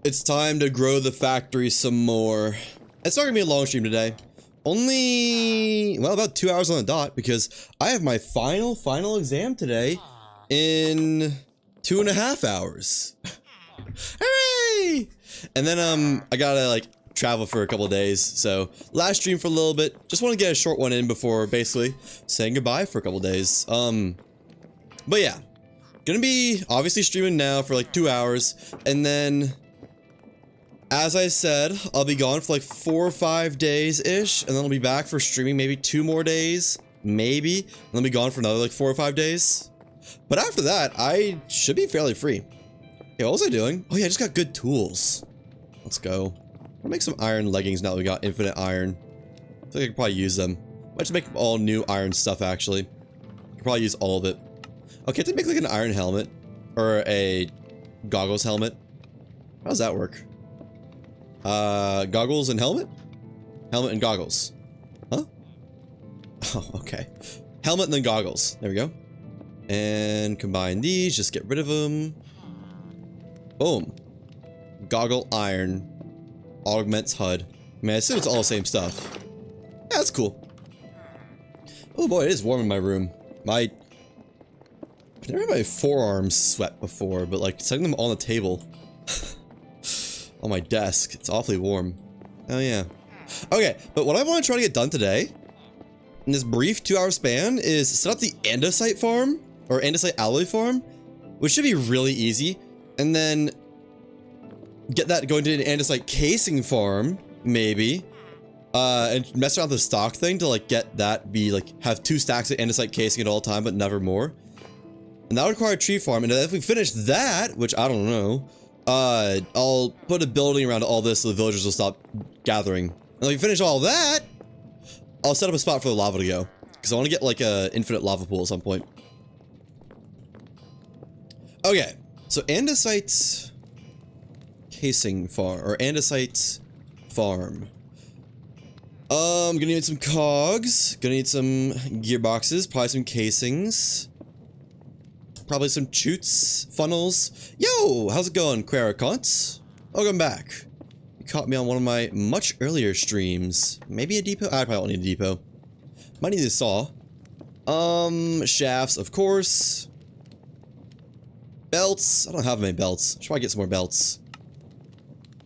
It's time to grow the factory some more. It's not gonna be a long stream today. Only, well, about 2 hours on the dot because I have my final exam today in 2.5 hours. Hooray! And then, I gotta, like, travel for a couple of days. So, last stream for a little bit. Just want to get a short one in before basically saying goodbye for a couple of days. But yeah. Gonna be obviously streaming now for like 2 hours. And then, as I said, I'll be gone for like 4 or 5 days-ish. And then I'll be back for streaming maybe 2 more days. Maybe. And I'll be gone for another like 4 or 5 days. But after that, I should be fairly free. Okay, what was I doing? Oh yeah, I just got good tools. Let's go. I'll make some iron leggings now that we got infinite iron. I think I could probably use them. Might just make all new iron stuff, actually. I could probably use all of it. Okay, to make like an iron helmet. Or a goggles helmet. How does that work? Goggles and helmet? Helmet and goggles. Huh? Oh, okay. Helmet and then goggles. There we go. And combine these, just get rid of them. Boom. Goggle iron. Augments HUD. I mean, I assume it's all the same stuff. Yeah, that's cool. Oh boy, it is warm in my room. I've never had my forearms sweat before, but like setting them on the table on my desk, it's awfully warm. Oh yeah. Okay, but what I want to try to get done today in this brief 2-hour span is set up the andesite farm or andesite alloy farm, which should be really easy, and then get that going to an andesite casing farm, maybe. And mess around with the stock thing to like get that be like have 2 stacks of andesite casing at all time, but never more. And that would require a tree farm. And if we finish that, which I don't know, I'll put a building around all this so the villagers will stop gathering. And if we finish all that, I'll set up a spot for the lava to go. Because I want to get like a infinite lava pool at some point. Okay, so andesite casing farm, or andesite farm. Gonna need some cogs, gonna need some gearboxes, probably some casings. Probably some chutes, funnels. Yo, how's it going, Quericons? Welcome back. You caught me on one of my much earlier streams. Maybe a depot? I probably don't need a depot. Might need a saw. Shafts, of course. Belts. I don't have any belts. Should probably get some more belts.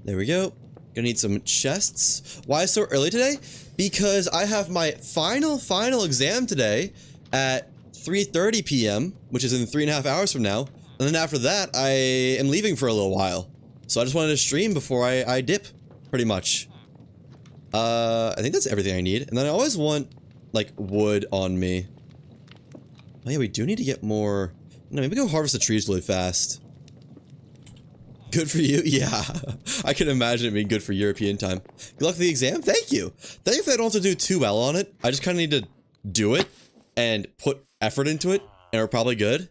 There we go. Gonna need some chests. Why so early today? Because I have my final exam today at 3:30 p.m., which is in 3.5 hours from now. And then after that, I am leaving for a little while. So I just wanted to stream before I dip, pretty much. I think that's everything I need. And then I always want, like, wood on me. Oh yeah, we do need to get more. No, maybe go harvest the trees really fast. Good for you? Yeah. I can imagine it being good for European time. Good luck with the exam? Thank you. Thankfully, I don't have to do too well on it. I just kind of need to do it and put effort into it, and we're probably good.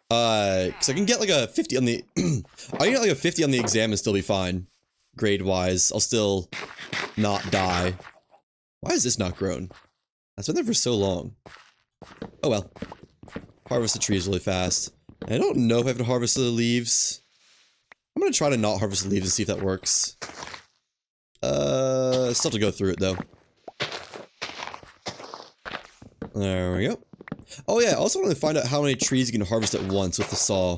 Because I can get like a 50 on the... I can get like a 50 on the exam and still be fine. Grade-wise. I'll still not die. Why is this not grown? That's been there for so long. Oh well. Harvest the trees really fast. And I don't know if I have to harvest the leaves. I'm gonna try to not harvest the leaves and see if that works. Still have to go through it though. There we go. Oh yeah, I also want to find out how many trees you can harvest at once with the saw.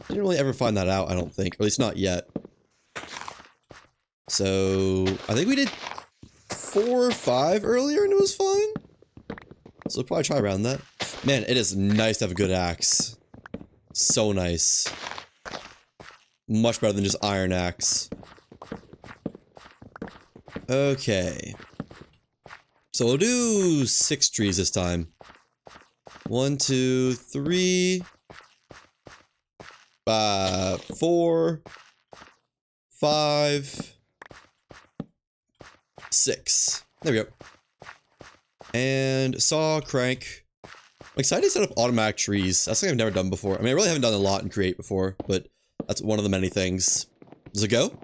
Didn't really ever find that out, I don't think. Or at least not yet. So, I think we did 4 or 5 earlier and it was fine. So we'll probably try around that. Man, it is nice to have a good axe. So nice. Much better than just iron axe. Okay. So we'll do 6 trees this time. 1, 2, 3, 4, 5, 6. There we go. And saw, crank. I'm excited to set up automatic trees. That's something I've never done before. I mean, I really haven't done a lot in Create before, but that's one of the many things. Does it go?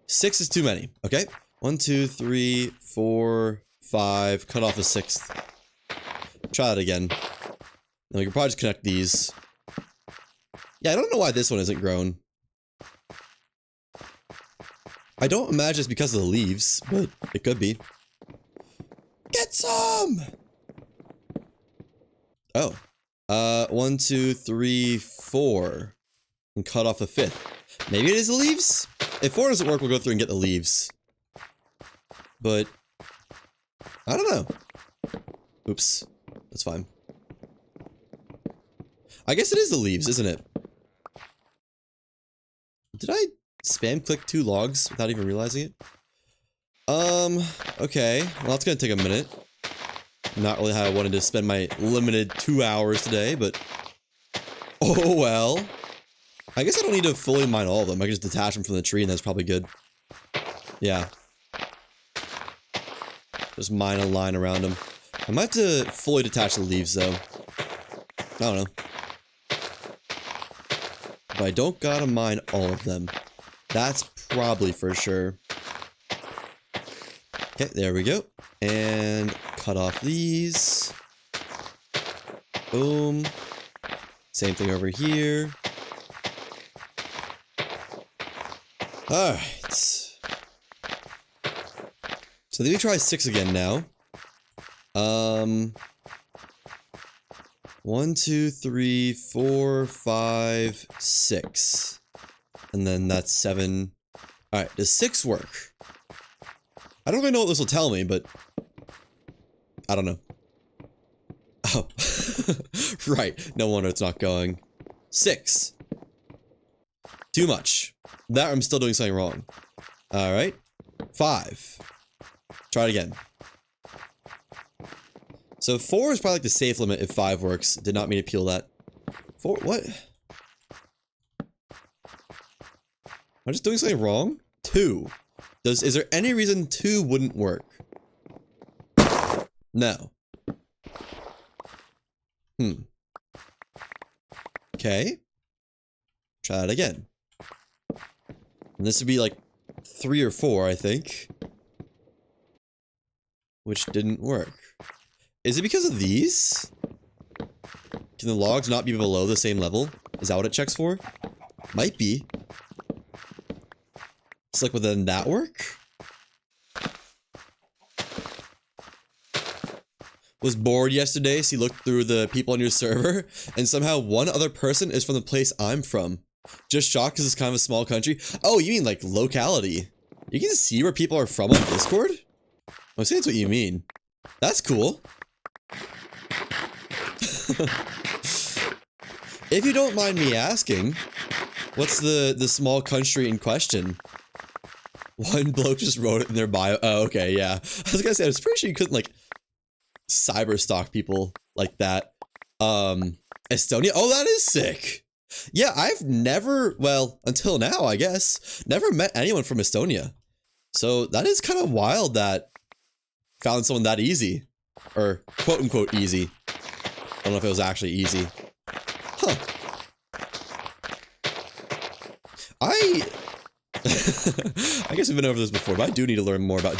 6 is too many. Okay. 1, 2, 3, 4, 5. Cut off a 6th. Try that again. And we can probably just connect these. Yeah, I don't know why this one isn't grown. I don't imagine it's because of the leaves, but it could be. Get some! Oh. 1, 2, 3, 4. And cut off a 5th. Maybe it is the leaves? If 4 doesn't work, we'll go through and get the leaves. But I don't know. Oops. That's fine. I guess it is the leaves, isn't it? Did I spam click 2 logs without even realizing it? Okay. Well, that's gonna take a minute. Not really how I wanted to spend my limited 2 hours today, but oh well. I guess I don't need to fully mine all of them. I can just detach them from the tree and that's probably good. Yeah. Just mine a line around them. I might have to fully detach the leaves though. I don't know. But I don't gotta mine all of them. That's probably for sure. Okay, there we go. And cut off these. Boom. Same thing over here. Alright. So let me try 6 again now. 1, 2, 3, 4, 5, 6. And then that's 7. Alright, does 6 work? I don't really know what this will tell me, but I don't know. Oh. Right, no wonder it's not going. 6. Too much. That I'm still doing something wrong. Alright. 5. Try it again. So 4 is probably like the safe limit if 5 works. Did not mean to peel that. 4, what? Am I just doing something wrong? 2. Is there any reason 2 wouldn't work? No. Okay. Try that again. And this would be like 3 or 4, I think. Which didn't work. Is it because of these? Can the logs not be below the same level? Is that what it checks for? Might be. It's like, well then that work? Was bored yesterday, so you looked through the people on your server, and somehow one other person is from the place I'm from. Just shocked because it's kind of a small country. Oh, you mean like locality? You can see where people are from on Discord? I see that's what you mean. That's cool. If you don't mind me asking, what's the small country in question? One bloke just wrote it in their bio. Oh, okay, yeah. I was gonna say, I was pretty sure you couldn't, like, cyber stalk people like that. Estonia? Oh, that is sick! Yeah, I've never, well, until now, I guess, never met anyone from Estonia. So, that is kind of wild that found someone that easy. Or, quote-unquote easy. I don't know if it was actually easy. Huh. I guess we've been over this before, but I do need to learn more about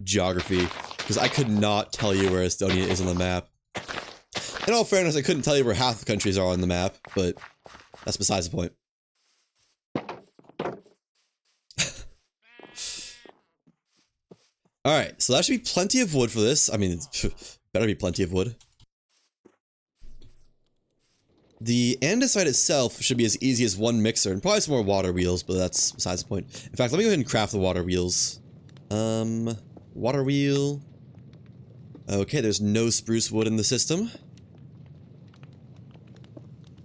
geography, because I could not tell you where Estonia is on the map. In all fairness, I couldn't tell you where half the countries are on the map, but that's besides the point. Alright, so that should be plenty of wood for this. I mean, better be plenty of wood. The andesite itself should be as easy as one mixer, and probably some more water wheels, but that's besides the point. In fact, let me go ahead and craft the water wheels. Water wheel. Okay, there's no spruce wood in the system.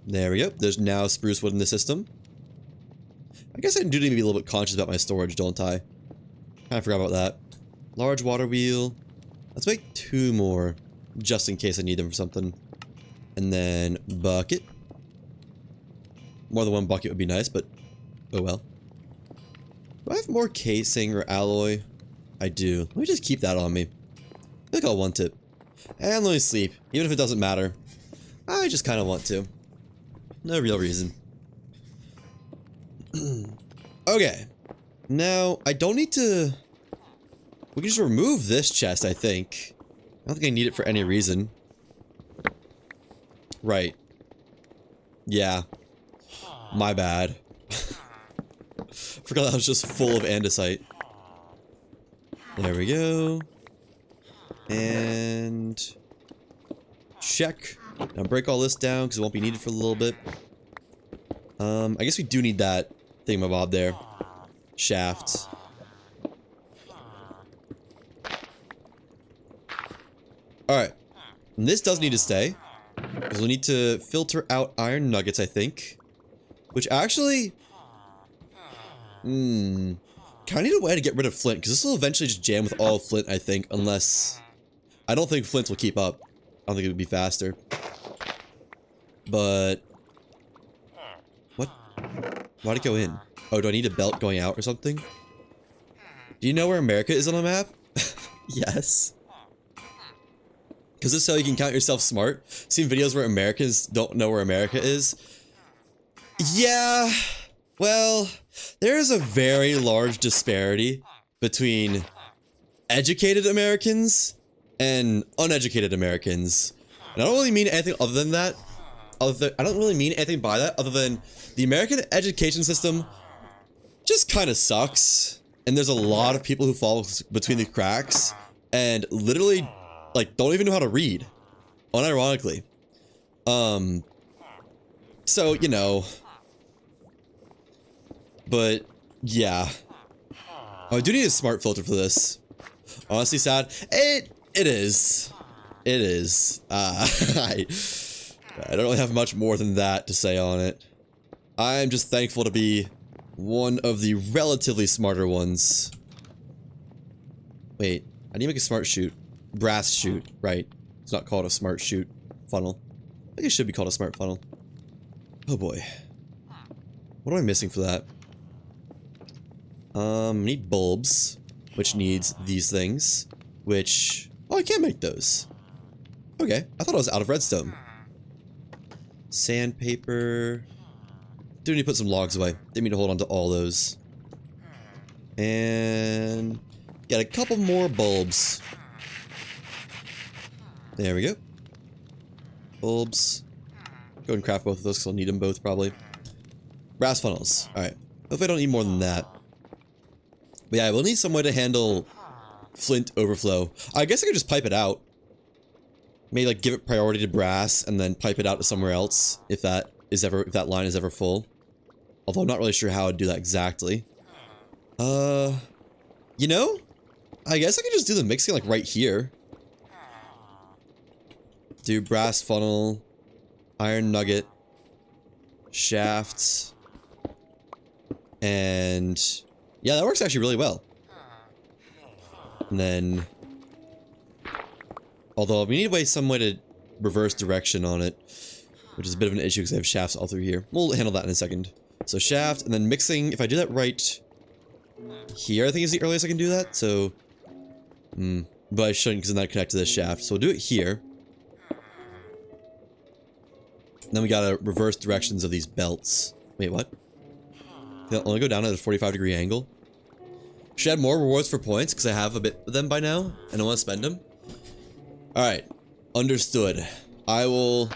There we go. There's now spruce wood in the system. I guess I do need to be a little bit conscious about my storage, don't I? Kinda forgot about that. Large water wheel. Let's make 2 more, just in case I need them for something. And then bucket. More than one bucket would be nice, but oh well. Do I have more casing or alloy? I do. Let me just keep that on me. I think I'll want it. And let me sleep, even if it doesn't matter. I just kind of want to. No real reason. Okay. Now, I don't need to... We can just remove this chest, I think. I don't think I need it for any reason. Right. Yeah. My bad. Forgot that was just full of andesite. There we go. And check. Now break all this down because it won't be needed for a little bit. I guess we do need that thingamabob there. Shaft. Alright. This does need to stay. Because we'll need to filter out iron nuggets, I think. Which actually... Kinda need a way to get rid of flint, because this will eventually just jam with all flint, I think, unless... I don't think flint will keep up. I don't think it would be faster. But... What? Why'd it go in? Oh, do I need a belt going out or something? Do you know where America is on the map? Yes. Because this is how you can count yourself smart. Seen videos where Americans don't know where America is. Yeah... Well, there is a very large disparity between educated Americans and uneducated Americans. And I don't really mean anything other than that. I don't really mean anything by that other than the American education system just kind of sucks. And there's a lot of people who fall between the cracks and literally, like, don't even know how to read. Unironically. So, you know... But, yeah. Oh, I do need a smart filter for this. Honestly, sad. It is. It is. I don't really have much more than that to say on it. I'm just thankful to be one of the relatively smarter ones. Wait, I need to make a smart chute. Brass chute, right. It's not called a smart chute funnel. I think it should be called a smart funnel. Oh boy. What am I missing for that? Need bulbs, which needs these things, which, oh, I can't make those. Okay, I thought I was out of redstone. Sandpaper. Do need to put some logs away. Didn't mean to hold on to all those. And get a couple more bulbs. There we go. Bulbs. Go ahead and craft both of those because I'll need them both probably. Brass funnels. Alright. Hopefully I don't need more than that. But yeah, we'll need some way to handle flint overflow. I guess I could just pipe it out. Maybe like give it priority to brass and then pipe it out to somewhere else if that line is ever full. Although I'm not really sure how I'd do that exactly. You know? I guess I could just do the mixing like right here. Do brass funnel, iron nugget, shafts, and yeah, that works actually really well. And then, although we need some way to reverse direction on it, which is a bit of an issue because I have shafts all through here. We'll handle that in a second. So shaft, and then mixing, if I do that right here, I think is the earliest I can do that, so... but I shouldn't because then that connect to this shaft, so we'll do it here. And then we gotta reverse directions of these belts. Wait, what? They'll only go down at a 45-degree angle? Should add more rewards for points, because I have a bit of them by now, and I want to spend them. Alright. Understood. I will...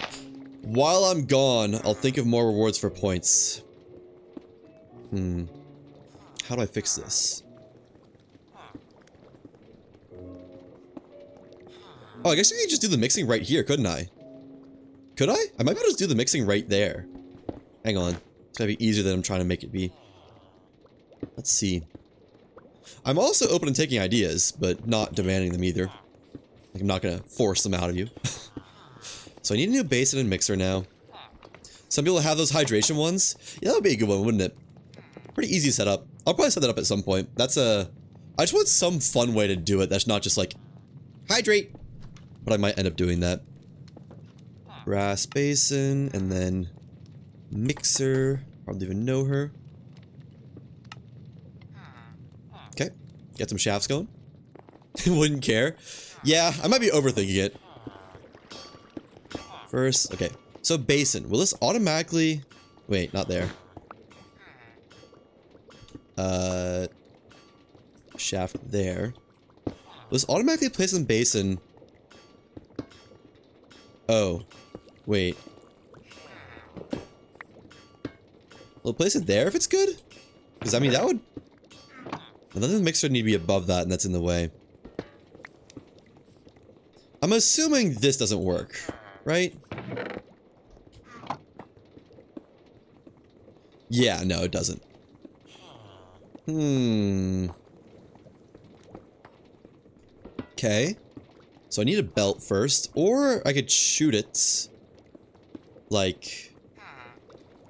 While I'm gone, I'll think of more rewards for points. How do I fix this? Oh, I guess I could just do the mixing right here, couldn't I? Could I? I might be able to just do the mixing right there. Hang on. It's gonna be easier than I'm trying to make it be. Let's see. I'm also open to taking ideas, but not demanding them either. Like, I'm not gonna force them out of you. So I need a new basin and mixer now. Some people have those hydration ones. Yeah, that would be a good one, wouldn't it? Pretty easy setup. I'll probably set that up at some point. That's a... I just want some fun way to do it that's not just like, hydrate! But I might end up doing that. Brass basin, and then mixer. Hardly even know her. Okay, get some shafts going. Wouldn't care. Yeah, I might be overthinking it. First, okay. So basin, will this automatically... Wait, not there. Shaft there. Will this automatically place in basin? Oh. Wait. Will it place it there if it's good? Because, I mean, that would... I think the mixer need to be above that, and that's in the way. I'm assuming this doesn't work, right? Yeah, no, it doesn't. Okay. So I need a belt first, or I could shoot it, like,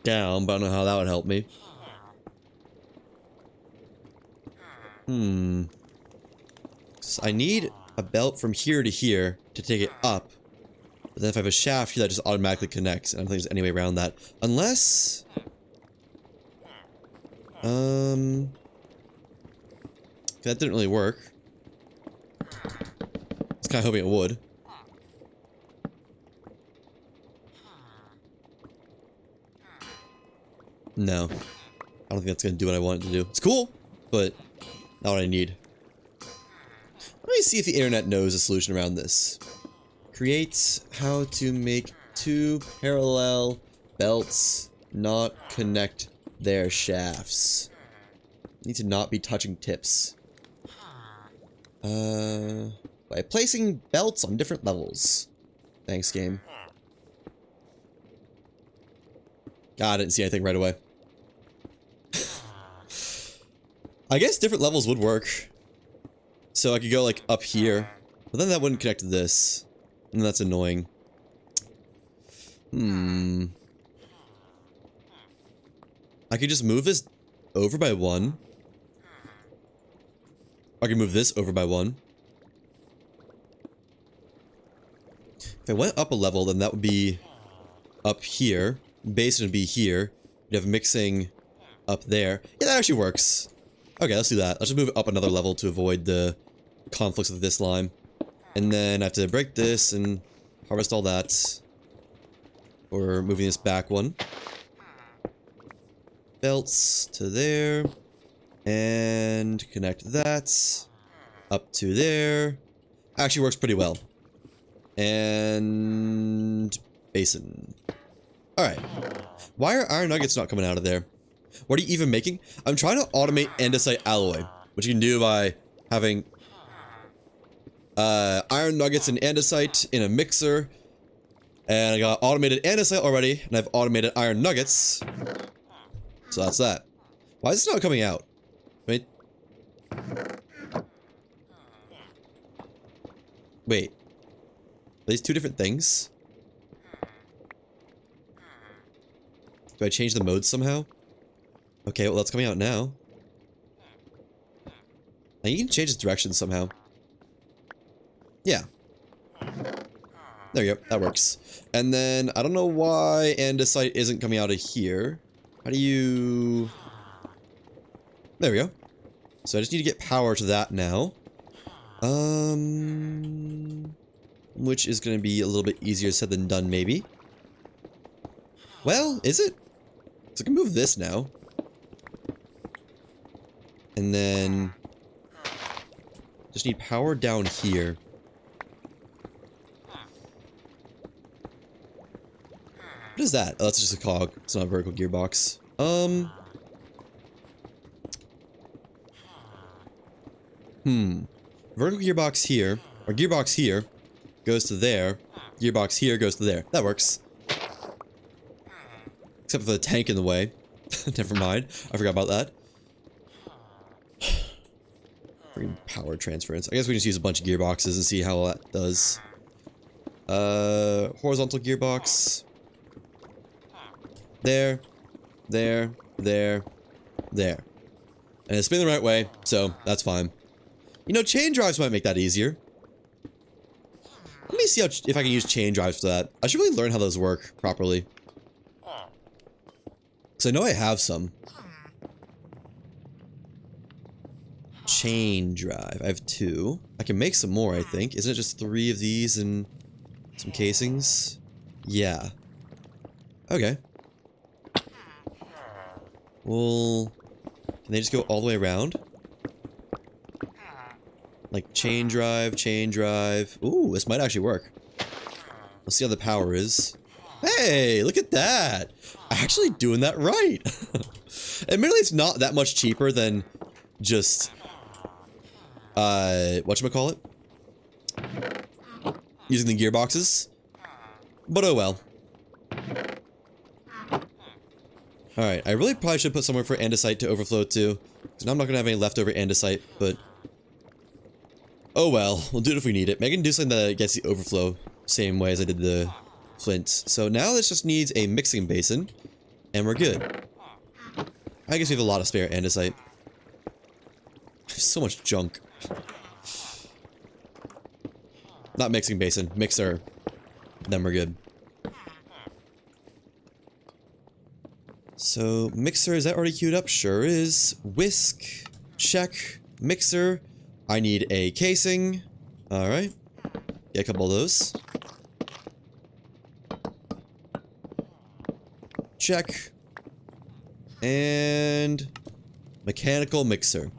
down, but I don't know how that would help me. So I need a belt from here to here to take it up. But then if I have a shaft here, that just automatically connects, and I don't think there's any way around that. Unless... that didn't really work. I was kind of hoping it would. No. I don't think that's going to do what I want it to do. It's cool, but not what I need. Let me see if the internet knows a solution around this. Create how to make two parallel belts not connect their shafts. Need to not be touching tips. By placing belts on different levels. Thanks, game. God, I didn't see anything right away. I guess different levels would work. So I could go, like, up here. But then that wouldn't connect to this. And that's annoying. I could just move this over by one. I can move this over by one. If I went up a level, then that would be up here. Basin would be here. You'd have mixing up there. Yeah, that actually works. Okay, let's do that. Let's just move it up another level to avoid the conflicts with this line. And then I have to break this and harvest all that. Or moving this back one. Belts to there. And connect that. Up to there. Actually works pretty well. And... basin. Alright. Why are iron nuggets not coming out of there? What are you even making? I'm trying to automate andesite alloy, which you can do by having iron nuggets and andesite in a mixer. And I got automated andesite already, and I've automated iron nuggets. So that's that. Why is this not coming out? Wait. Wait. Are these two different things? Do I change the modes somehow? Okay, well that's coming out now. I need to change its direction somehow. Yeah. There you go, that works. And then, I don't know why andesite isn't coming out of here. How do you... There we go. So I just need to get power to that now. Which is going to be a little bit easier said than done, maybe. Well, is it? So I can move this now. And then... just need power down here. What is that? Oh, that's just a cog. It's not a vertical gearbox. Vertical gearbox here, or gearbox here, goes to there. Gearbox here goes to there. That works. Except for the tank in the way. Never mind. I forgot about that. Freaking power transference. I guess we can just use a bunch of gearboxes and see how that does. Horizontal gearbox. There. There. There. There. And it's spinning the right way, so that's fine. You know, chain drives might make that easier. Let me see how, if I can use chain drives for that. I should really learn how those work properly. Because I know I have some. Chain drive. I have 2. I can make some more, I think. Isn't it just 3 of these and some casings? Yeah. Okay. Well, can they just go all the way around? Like chain drive, chain drive. Ooh, this might actually work. Let's see how the power is. Hey, look at that! Actually doing that right! Admittedly, it's not that much cheaper than just, whatchamacallit? Using the gearboxes. But oh well. Alright, I really probably should put somewhere for andesite to overflow to. Because now I'm not going to have any leftover andesite, but... oh well, we'll do it if we need it. Maybe I can do something that gets the overflow same way as I did the flint. So now this just needs a mixing basin, and we're good. I guess we have a lot of spare andesite. So much junk. Not mixing basin, mixer. Then we're good. So, mixer, is that already queued up? Sure is. Whisk. Check. Mixer. I need a casing. Alright. Get a couple of those. Check. And... mechanical mixer.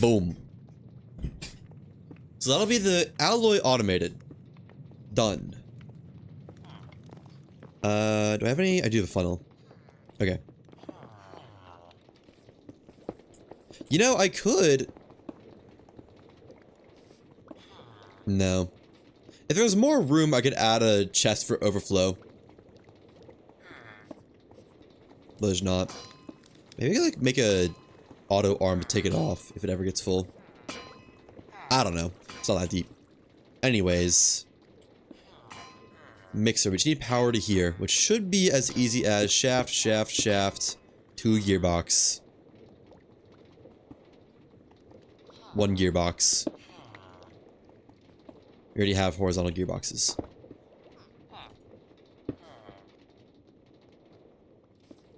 Boom. So that'll be the alloy automated. Done. Do I have any? I do have a funnel. Okay. You know, I could... no. If there was more room, I could add a chest for overflow. But there's not. Maybe I could, like, make a auto arm to take it off if it ever gets full. I don't know. It's not that deep. Anyways. Mixer. We just need power to here, which should be as easy as shaft, shaft, shaft, 2 gearbox. 1 gearbox. We already have horizontal gearboxes.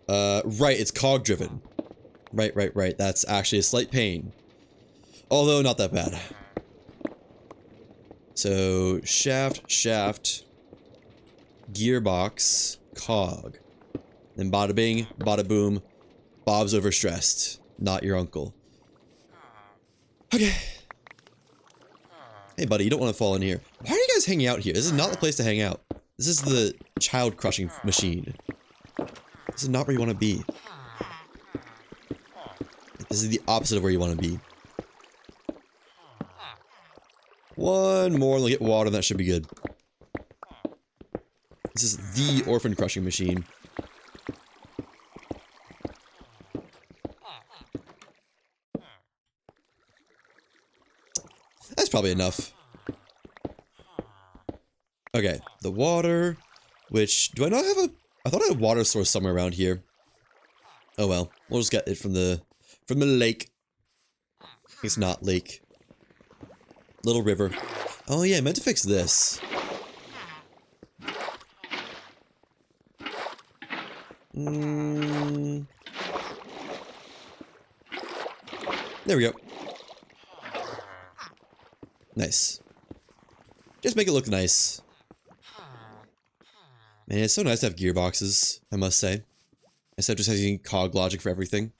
Right, it's cog driven. Right. That's actually a slight pain. Although not that bad. So, shaft, shaft, gearbox, cog. Then bada bing, bada boom, Bob's overstressed. Not your uncle. Okay. Hey buddy, you don't want to fall in here. Why are you guys hanging out here? This is not the place to hang out. This is the child crushing machine. This is not where you want to be. This is the opposite of where you want to be. One more and we'll get water and that should be good. This is the orphan crushing machine. That's probably enough. Okay, the water, which, do I not have a, I thought I had a water source somewhere around here. Oh well, we'll just get it from the lake. It's not lake. Little river. Oh yeah, I meant to fix this. There we go. Nice. Just make it look nice. Man, it's so nice to have gearboxes, I must say. Instead of just having cog logic for everything.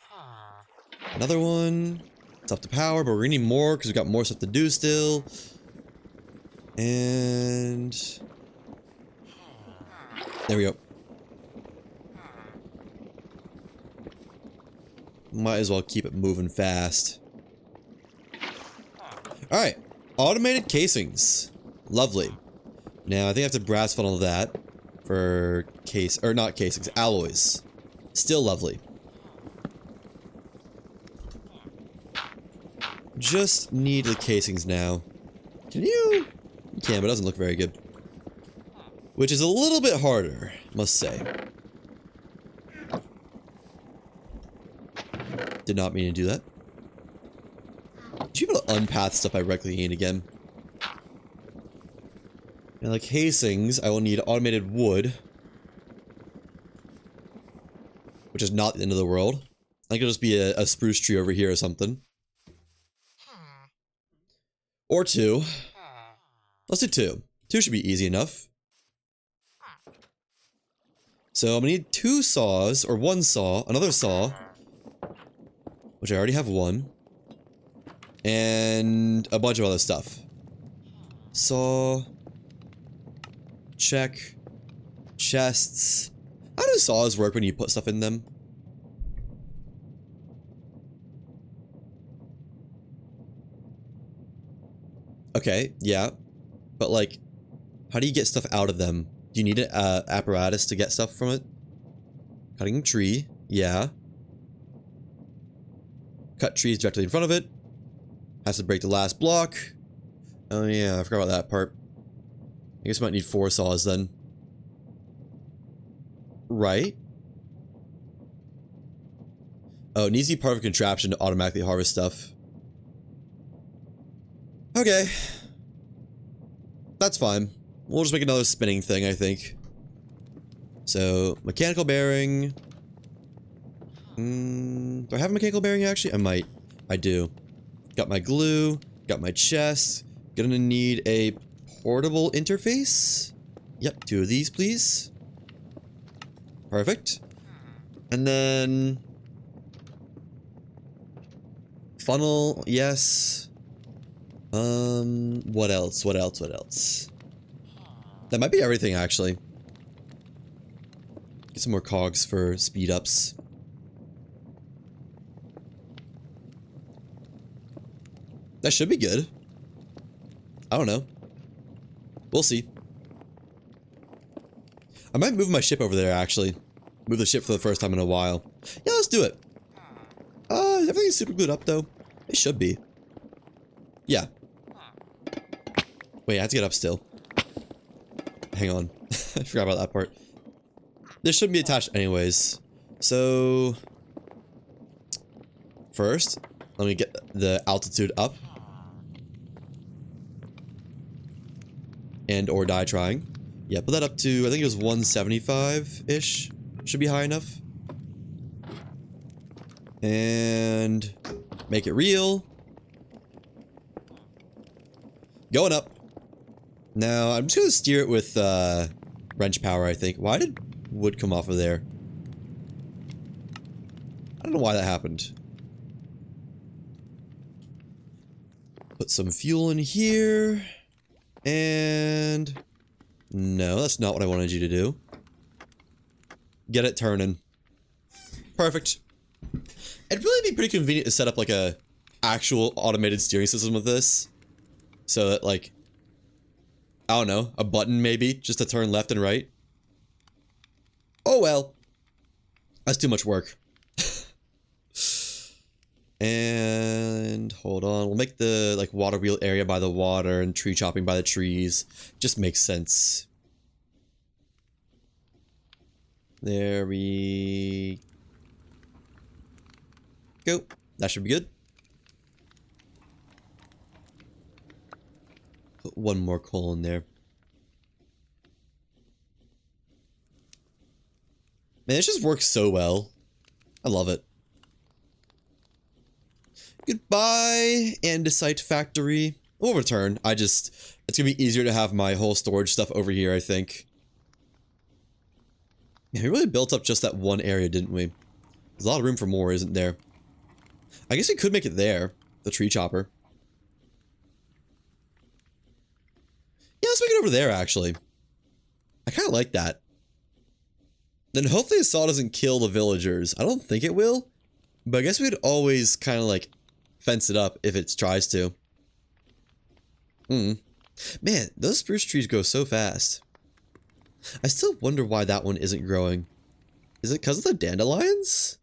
Another one. It's up to power, but we're gonna need more because we've got more stuff to do still. And... there we go. Might as well keep it moving fast. Alright. Automated casings. Lovely. Now, I think I have to brass funnel that for or not casings, alloys. Still lovely. Just need the casings now. Can you? You can, but it doesn't look very good. Which is a little bit harder, must say. Did not mean to do that. Did you be able to unpath stuff by right-clicking again? And like casings, I will need automated wood. Which is not the end of the world. I think it'll just be a spruce tree over here or something. Or 2. Let's do 2. 2 should be easy enough. So I'm gonna need 2 saws, or 1 saw, another saw. Which I already have 1. And a bunch of other stuff. Saw. Check. Chests. How do saws work when you put stuff in them? Okay, yeah. But like, how do you get stuff out of them? Do you need an apparatus to get stuff from it? Cutting a tree, yeah. Cut trees directly in front of it. Has to break the last block. Oh yeah, I forgot about that part. I guess I might need 4 saws then. Right? Oh, it needs to be part of a contraption to automatically harvest stuff. Okay. That's fine. We'll just make another spinning thing, I think. So, mechanical bearing. Do I have a mechanical bearing actually? I might. I do. Got my glue. Got my chest. Gonna need a portable interface. Yep, 2 of these, please. Perfect. And then... funnel, yes. What else? What else? What else? That might be everything, actually. Get some more cogs for speed ups. That should be good. I don't know. We'll see. I might move my ship over there, actually. Move the ship for the first time in a while. Yeah, let's do it. Everything's super glued up, though. It should be. Yeah. Wait, I have to get up still. Hang on. I forgot about that part. This shouldn't be attached anyways. So... first, let me get the altitude up. And or die trying. Yeah, put that up to, I think it was 175-ish. Should be high enough. And make it real. Going up. Now, I'm just gonna steer it with wrench power, I think. Why did wood come off of there? I don't know why that happened. Put some fuel in here. And... no, that's not what I wanted you to do. Get it turning. Perfect. It'd really be pretty convenient to set up like a actual automated steering system with this. So that like, I don't know, a button maybe, just to turn left and right. Oh well. That's too much work. And hold on, we'll make the like water wheel area by the water and tree chopping by the trees. Just makes sense. There we go. That should be good. Put one more coal in there. Man, it just works so well. I love it. Goodbye, andesite factory. We'll return. It's gonna be easier to have my whole storage stuff over here, I think. Yeah, we really built up just that one area, didn't we? There's a lot of room for more, isn't there? I guess we could make it there. The tree chopper. Yeah, let's make it over there, actually. I kind of like that. Then hopefully the saw doesn't kill the villagers. I don't think it will. But I guess we'd always kind of like fence it up if it tries to. Man, those spruce trees grow so fast. I still wonder why that one isn't growing. Is it because of the dandelions?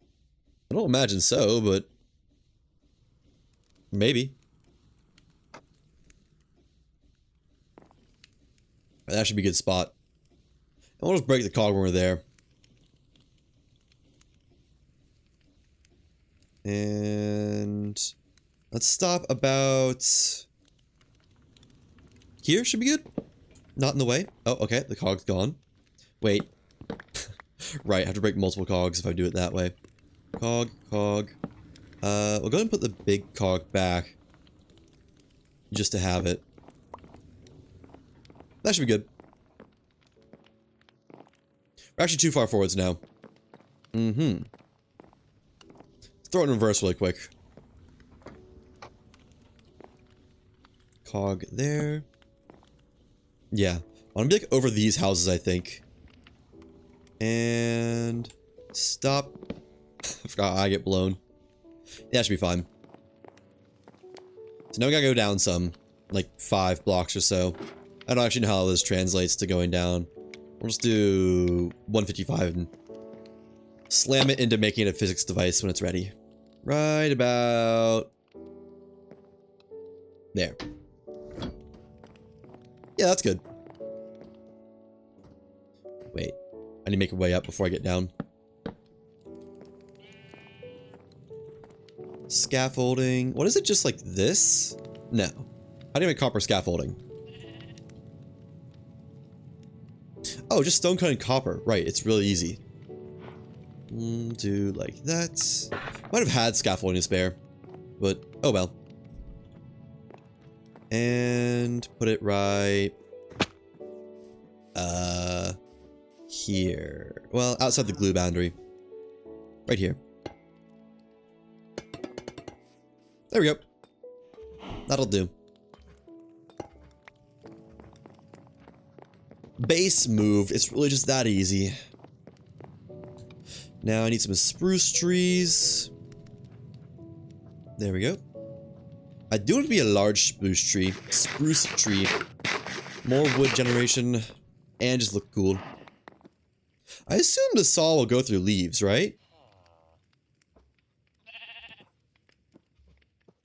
I don't imagine so, but maybe. That should be a good spot. And we'll just break the cog when we're there. And let's stop about here. Should be good. Not in the way. Oh, okay. The cog's gone. Wait. Right. I have to break multiple cogs if I do it that way. Cog. We'll go ahead and put the big cog back. Just to have it. That should be good. We're actually too far forwards now. Let's throw it in reverse really quick. Cog there. Yeah. I want to be like over these houses, I think. And stop. I forgot I get blown. Yeah, that should be fine. So now we gotta go down some. like 5 blocks or so. I don't actually know how this translates to going down. We'll just do 155 and slam it into making it a physics device when it's ready. Right about there. Yeah, that's good. Wait, I need to make a way up before I get down. Scaffolding. What is it, just like this? No. How do you make copper scaffolding? Oh, just stone cutting copper. Right, it's really easy. Do like that. Might have had scaffolding to spare, but oh well. And put it right here. Well, outside the glue boundary. Right here. There we go. That'll do. Base moved. It's really just that easy. Now I need some spruce trees. There we go. I do want it to be a large spruce tree. More wood generation. And just look cool. I assume the saw will go through leaves, right?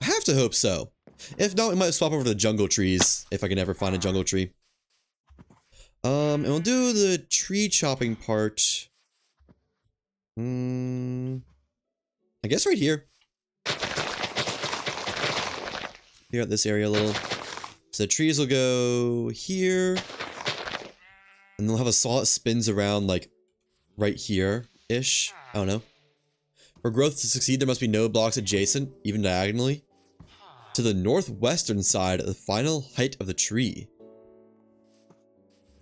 I have to hope so. If not, we might swap over to the jungle trees, if I can ever find a jungle tree. And we'll do the tree chopping part. I guess right here. Clear out this area a little. So the trees will go here. And they'll have a saw that spins around like right here-ish. I don't know. For growth to succeed, there must be no blocks adjacent, even diagonally, to the northwestern side of the final height of the tree.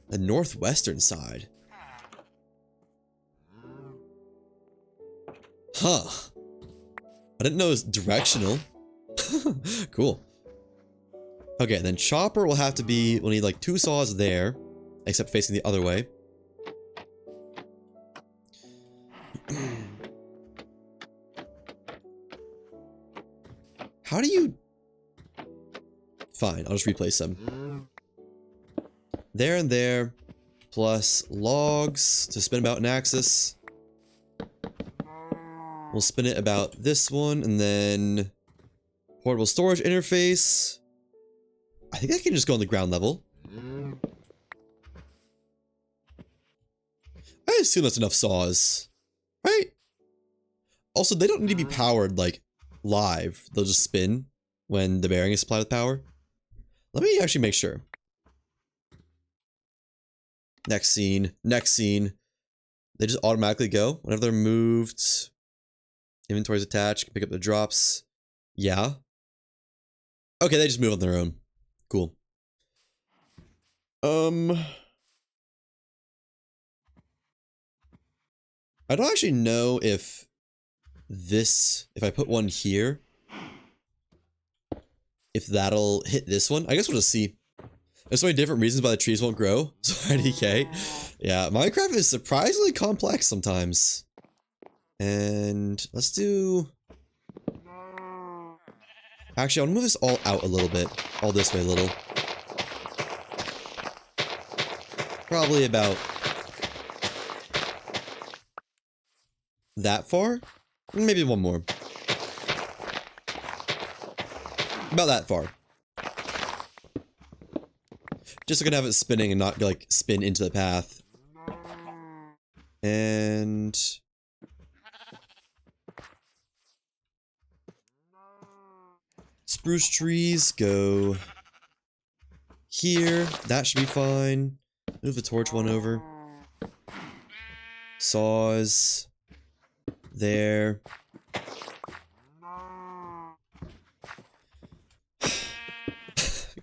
The northwestern side. Huh. I didn't know it was directional. Cool. Okay, then chopper will have to be, we'll need like 2 saws there, except facing the other way. How do you... Fine, I'll just replace them. There and there, plus logs to spin about an axis. We'll spin it about this one, and then portable storage interface. I think I can just go on the ground level. I assume that's enough saws, right? Also, they don't need to be powered, like, live. They'll just spin when the bearing is supplied with power. Let me actually make sure. Next scene. Next scene. They just automatically go whenever they're moved. Inventory's attached. Pick up the drops. Yeah. Okay, they just move on their own. Cool. I don't actually know if this, if I put one here, if that'll hit this one. I guess we'll just see. There's so many different reasons why the trees won't grow. So IDK. Yeah, Minecraft is surprisingly complex sometimes. And let's do... Actually, I'll move this all out a little bit. All this way a little. Probably about... that far? Maybe one more. About that far. Just so I can have it spinning and not, like, spin into the path. And... spruce trees go... here. That should be fine. Move the torch one over. Saws... there.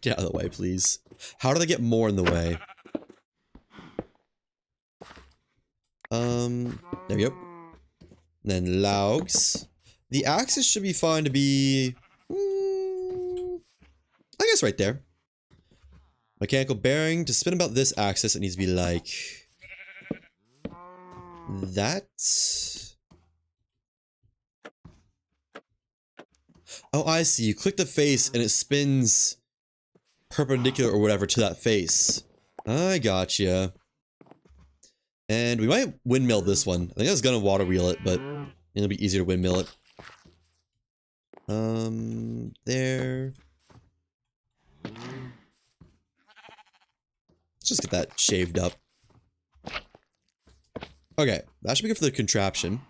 Get out of the way, please. How do they get more in the way? There we go. And then logs. The axis should be fine to be... I guess right there. Mechanical bearing. To spin about this axis, it needs to be like... that... oh, I see. You click the face and it spins perpendicular or whatever to that face. I gotcha. And we might windmill this one. I think I was gonna water wheel it, but it'll be easier to windmill it. There. Let's just get that shaved up. Okay, that should be good for the contraption.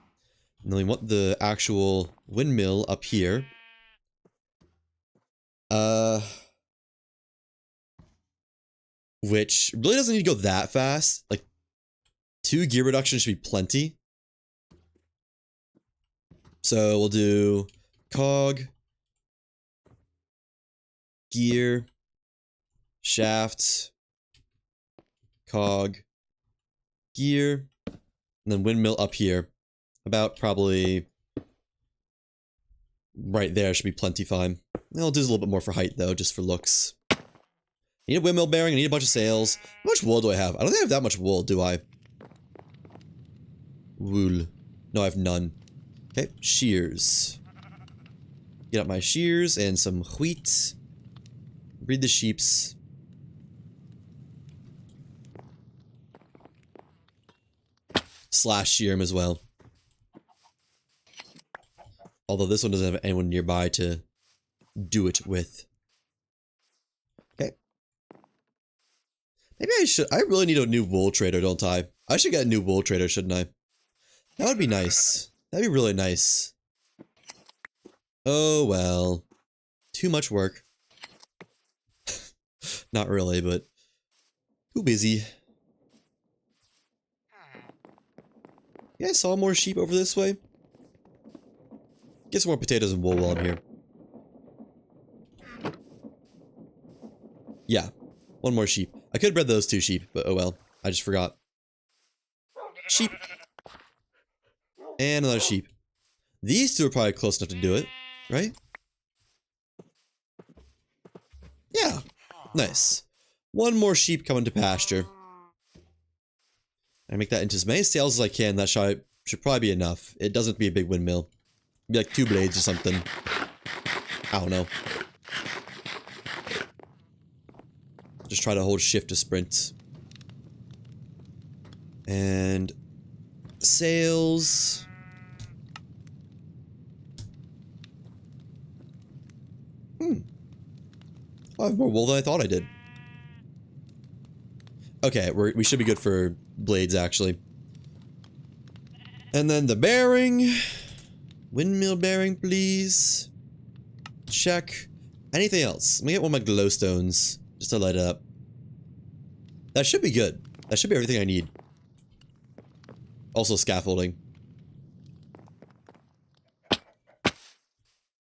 And then we want the actual windmill up here. Which really doesn't need to go that fast. Like, 2 gear reduction should be plenty. So we'll do cog, gear, shaft, cog, gear, and then windmill up here. About probably right there should be plenty fine. I'll do a little bit more for height though, just for looks. I need a windmill bearing, I need a bunch of sails. How much wool do I have? I don't think I have that much wool, do I? Wool. No, I have none. Okay, shears. Get out my shears and some wheat. Breed the sheeps. Slash shear him as well. Although this one doesn't have anyone nearby to do it with. Okay. Maybe I should. I really need a new wool trader, don't I? I should get a new wool trader, shouldn't I? That would be nice. That'd be really nice. Oh well. Too much work. Not really, but too busy. Yeah, I saw more sheep over this way. Get some more potatoes and wool while I'm here. Yeah, one more sheep. I could have bred those 2 sheep, but oh well. I just forgot. Sheep. And another sheep. These 2 are probably close enough to do it, right? Yeah, nice. One more sheep coming to pasture. I make that into as many sails as I can. That should probably be enough. It doesn't be a big windmill. It'd be like 2 blades or something. I don't know. Just try to hold shift to sprint. And sails. I have more wool than I thought I did. Okay, we should be good for blades, actually. And then the bearing. Windmill bearing, please. Check. Anything else? Let me get one of my glowstones, just to light it up. That should be good. That should be everything I need. Also scaffolding.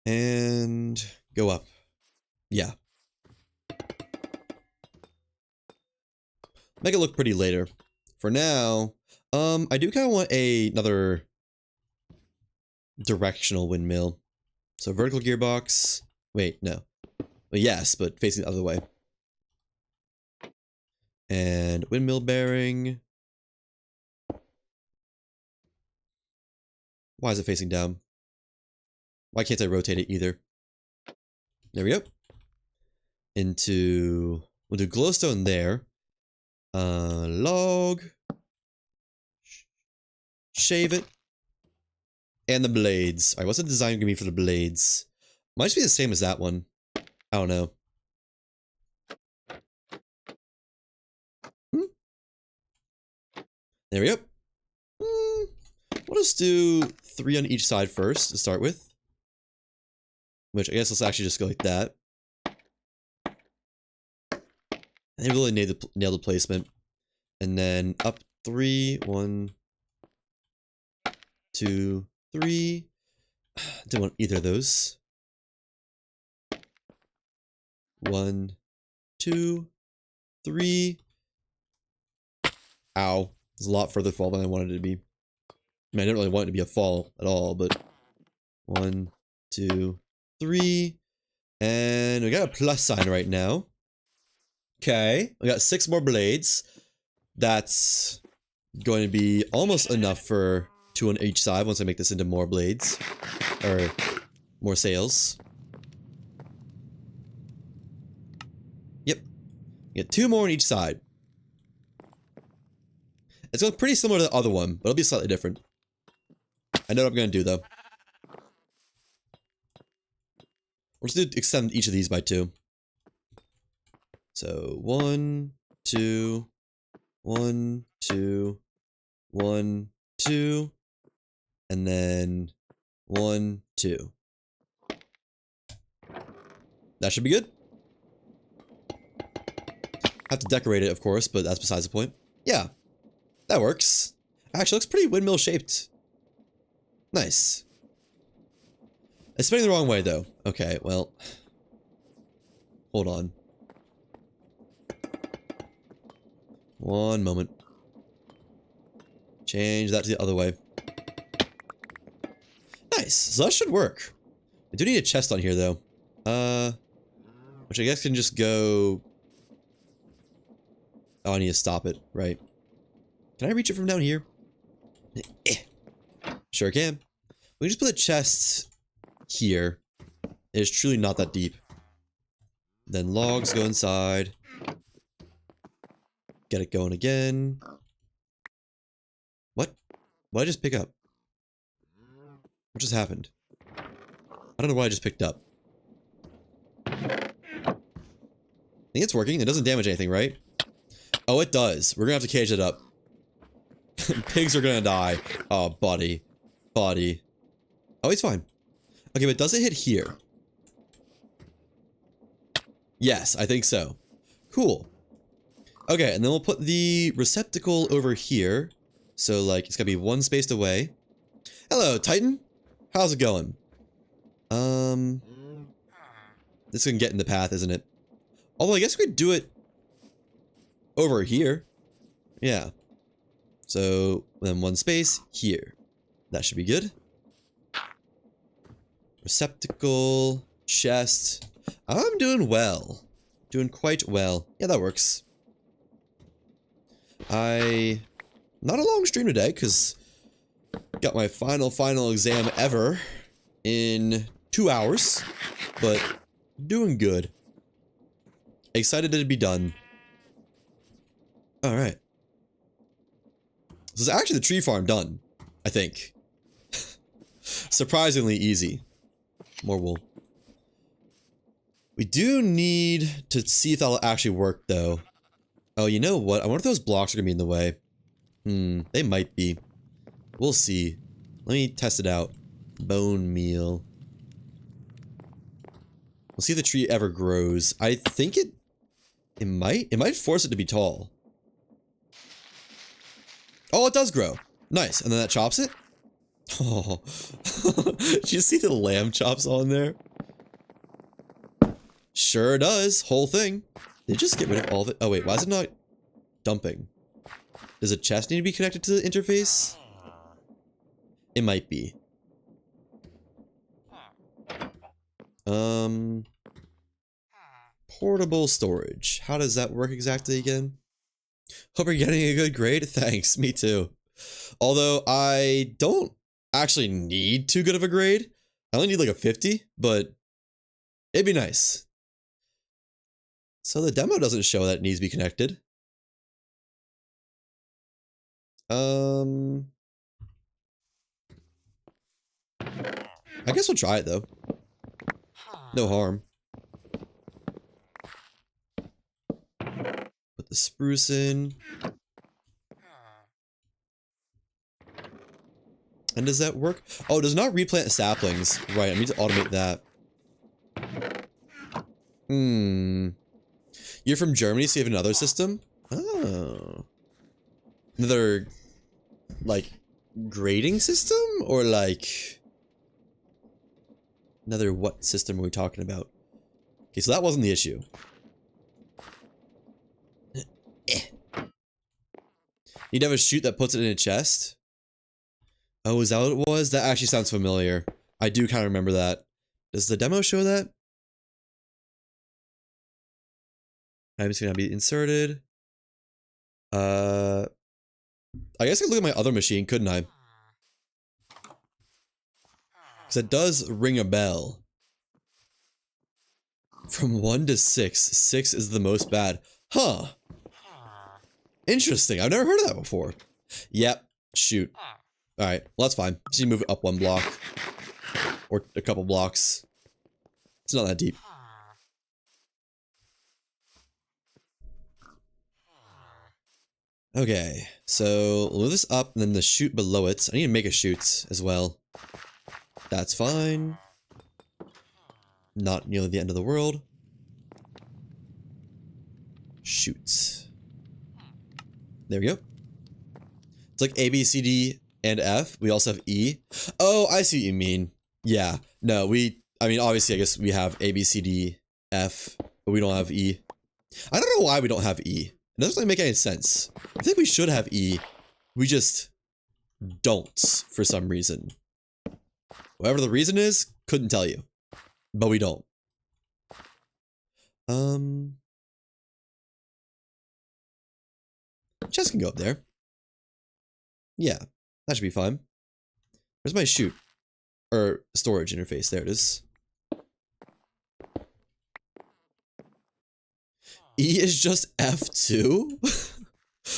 And go up. Yeah. Make it look pretty later. For now, I do kind of want another directional windmill. So vertical gearbox. Wait, no. Well, yes, but facing the other way. And windmill bearing. Why is it facing down? Why can't I rotate it either? There we go. Into... We'll do glowstone there. Log. Shave it. And the blades. Alright, what's the design gonna be for the blades? Might just be the same as that one. I don't know. There we go. We'll just do 3 on each side first to start with. Which I guess let's actually just go like that. And they really nail the placement. And then up 3, 1, 2, 3. Didn't want either of those. 1, 2, 3. Ow. It's a lot further fall than I wanted it to be. I mean, I didn't really want it to be a fall at all, but 1, 2, 3. And we got a plus sign right now. Okay. We got 6 more blades. That's going to be almost enough for 2 on each side once I make this into more blades. Or more sails. Get 2 more on each side. It's going pretty similar to the other one, but it'll be slightly different. I know what I'm going to do, though. We're just going to extend each of these by 2. So, 1, 2, 1, 2, 1, 2, and then 1, 2. That should be good. Have to decorate it, of course, but that's besides the point. Yeah, that works. Actually, looks pretty windmill shaped. Nice. It's spinning the wrong way, though. Okay, well, hold on. One moment. Change that to the other way. Nice. So that should work. I do need a chest on here, though. Which I guess can just go... Oh, I need to stop it. Right. Can I reach it from down here? Sure can. We can just put a chest here. It is truly not that deep. Then logs go inside. Get it going again. What? What did I just pick up? What just happened? I don't know what I just picked up. I think it's working. It doesn't damage anything, right? Oh, it does. We're gonna have to cage it up. Pigs are gonna die. Oh, buddy. Buddy. Oh, he's fine. Okay, but does it hit here? Yes, I think so. Cool. Okay, and then we'll put the receptacle over here. So, like, it's gonna be one spaced away. Hello, Titan. How's it going? This can get in the path, isn't it? Although, I guess we could do it over here. Yeah. So, then one space here. That should be good. Receptacle, chest. I'm doing well. Doing quite well. Yeah, that works. Not a long stream today, because got my final exam ever in 2 hours, but doing good. Excited to be done. Alright. This is actually the tree farm done, I think. Surprisingly easy. More wool. We do need to see if that'll actually work, though. Oh, you know what? I wonder if those blocks are gonna be in the way. They might be. We'll see. Let me test it out. Bone meal. We'll see if the tree ever grows. I think it might force it to be tall. Oh, it does grow. Nice. And then that chops it? Oh. Did you see the lamb chops on there? Sure does. Whole thing. Did it just get rid of all of it? Oh, wait. Why is it not dumping? Does a chest need to be connected to the interface? It might be. Portable storage. How does that work exactly again? Hope you're getting a good grade. Thanks. Me too. Although I don't actually need too good of a grade. I only need like a 50, but it'd be nice. So the demo doesn't show that it needs to be connected. I guess we'll try it though. No harm. Put the spruce in. And does that work? Oh, it does not replant saplings. Right, I need to automate that. You're from Germany, so you have another system? Oh. Another, like, grading system? Or, like... Another what system are we talking about? Okay, so that wasn't the issue. You'd have a chute that puts it in a chest? Oh, is that what it was? That actually sounds familiar. I do kind of remember that. Does the demo show that? I'm just gonna be inserted. I guess I could look at my other machine, couldn't I? Because it does ring a bell. From 1 to 6. 6 is the most bad. Huh. Interesting. I've never heard of that before. Yep. Shoot. Alright. Well, that's fine. Just need to move it up one block. Or a couple blocks. It's not that deep. Okay. So, we'll move this up and then the chute below it. I need to make a chute as well. That's fine. Not nearly the end of the world. Shoot. There we go. It's like A, B, C, D, and F. We also have E. Oh, I see what you mean. Yeah. No, I mean, obviously, I guess we have A, B, C, D, F, but we don't have E. I don't know why we don't have E. It doesn't really make any sense. I think we should have E. We just don't for some reason. Whatever the reason is, couldn't tell you. But we don't. Chest can go up there. Yeah, that should be fine. Where's my chute? Or storage interface? There it is. E is just F2?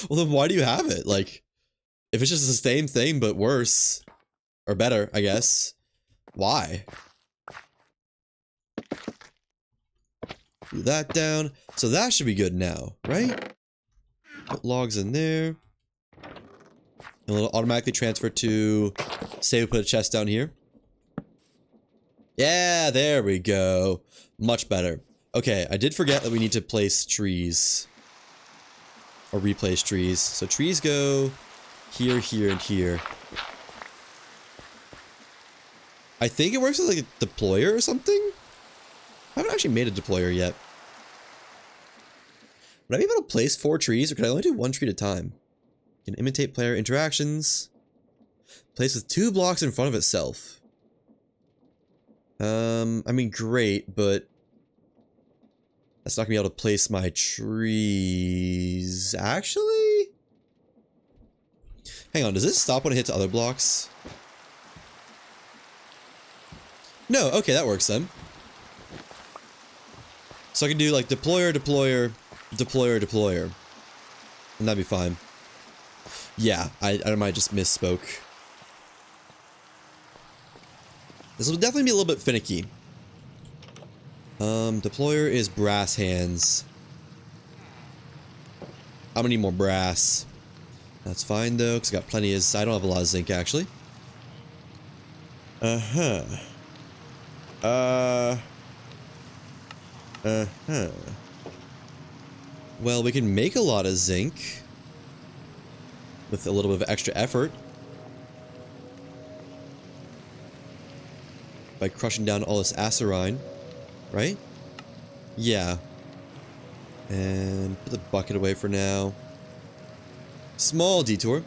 Well, then why do you have it? Like, if it's just the same thing but worse, or better, I guess, why? Do that down. So that should be good now, right? Put logs in there. And it'll automatically transfer to, say we put a chest down here. Yeah, there we go. Much better. Okay, I did forget that we need to place trees. Or replace trees. So trees go here, here, and here. I think it works with like a deployer or something? I haven't actually made a deployer yet. Would I be able to place 4 trees, or could I only do 1 tree at a time? Can imitate player interactions. Place with 2 blocks in front of itself. I mean, great, but that's not gonna be able to place my trees. Actually? Hang on, does this stop when it hits other blocks? No, okay, that works then. So I can do like deployer, deployer, deployer, deployer. And that'd be fine. Yeah, I might just misspoke. This will definitely be a little bit finicky. Deployer is brass hands. I'm gonna need more brass. That's fine though, because I got plenty of... I don't have a lot of zinc actually. Well, we can make a lot of zinc. With a little bit of extra effort. By crushing down all this acerine. Right? Yeah. And put the bucket away for now. Small detour.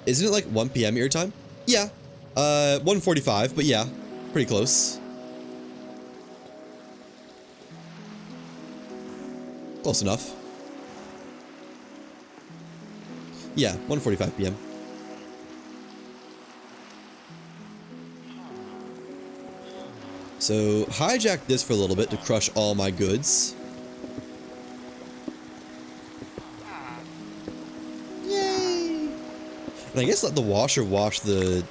Isn't it like 1 PM your time? Yeah. 1:45, but yeah. Pretty close. Close enough. Yeah, 1:45 PM. So, hijack this for a little bit to crush all my goods. Yay! And I guess let the washer wash the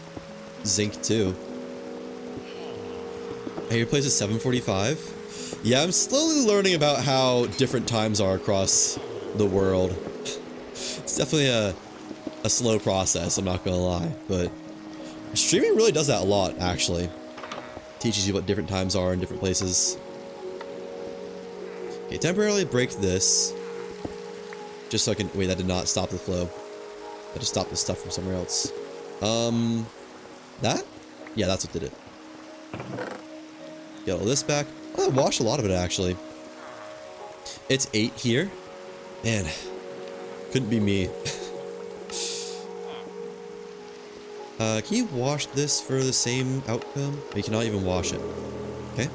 zinc too. Hey, your place is 7:45? Yeah, I'm slowly learning about how different times are across the world. It's definitely a slow process, I'm not gonna lie, but streaming really does that a lot, actually. Teaches you what different times are in different places. Okay, temporarily break this. Just so I can... Wait, that did not stop the flow. That just stopped the stuff from somewhere else. That? Yeah, that's what did it. Get all this back. Oh, I washed a lot of it, actually. It's 8 here. Man, couldn't be me. Can you wash this for the same outcome? You cannot even wash it. Okay.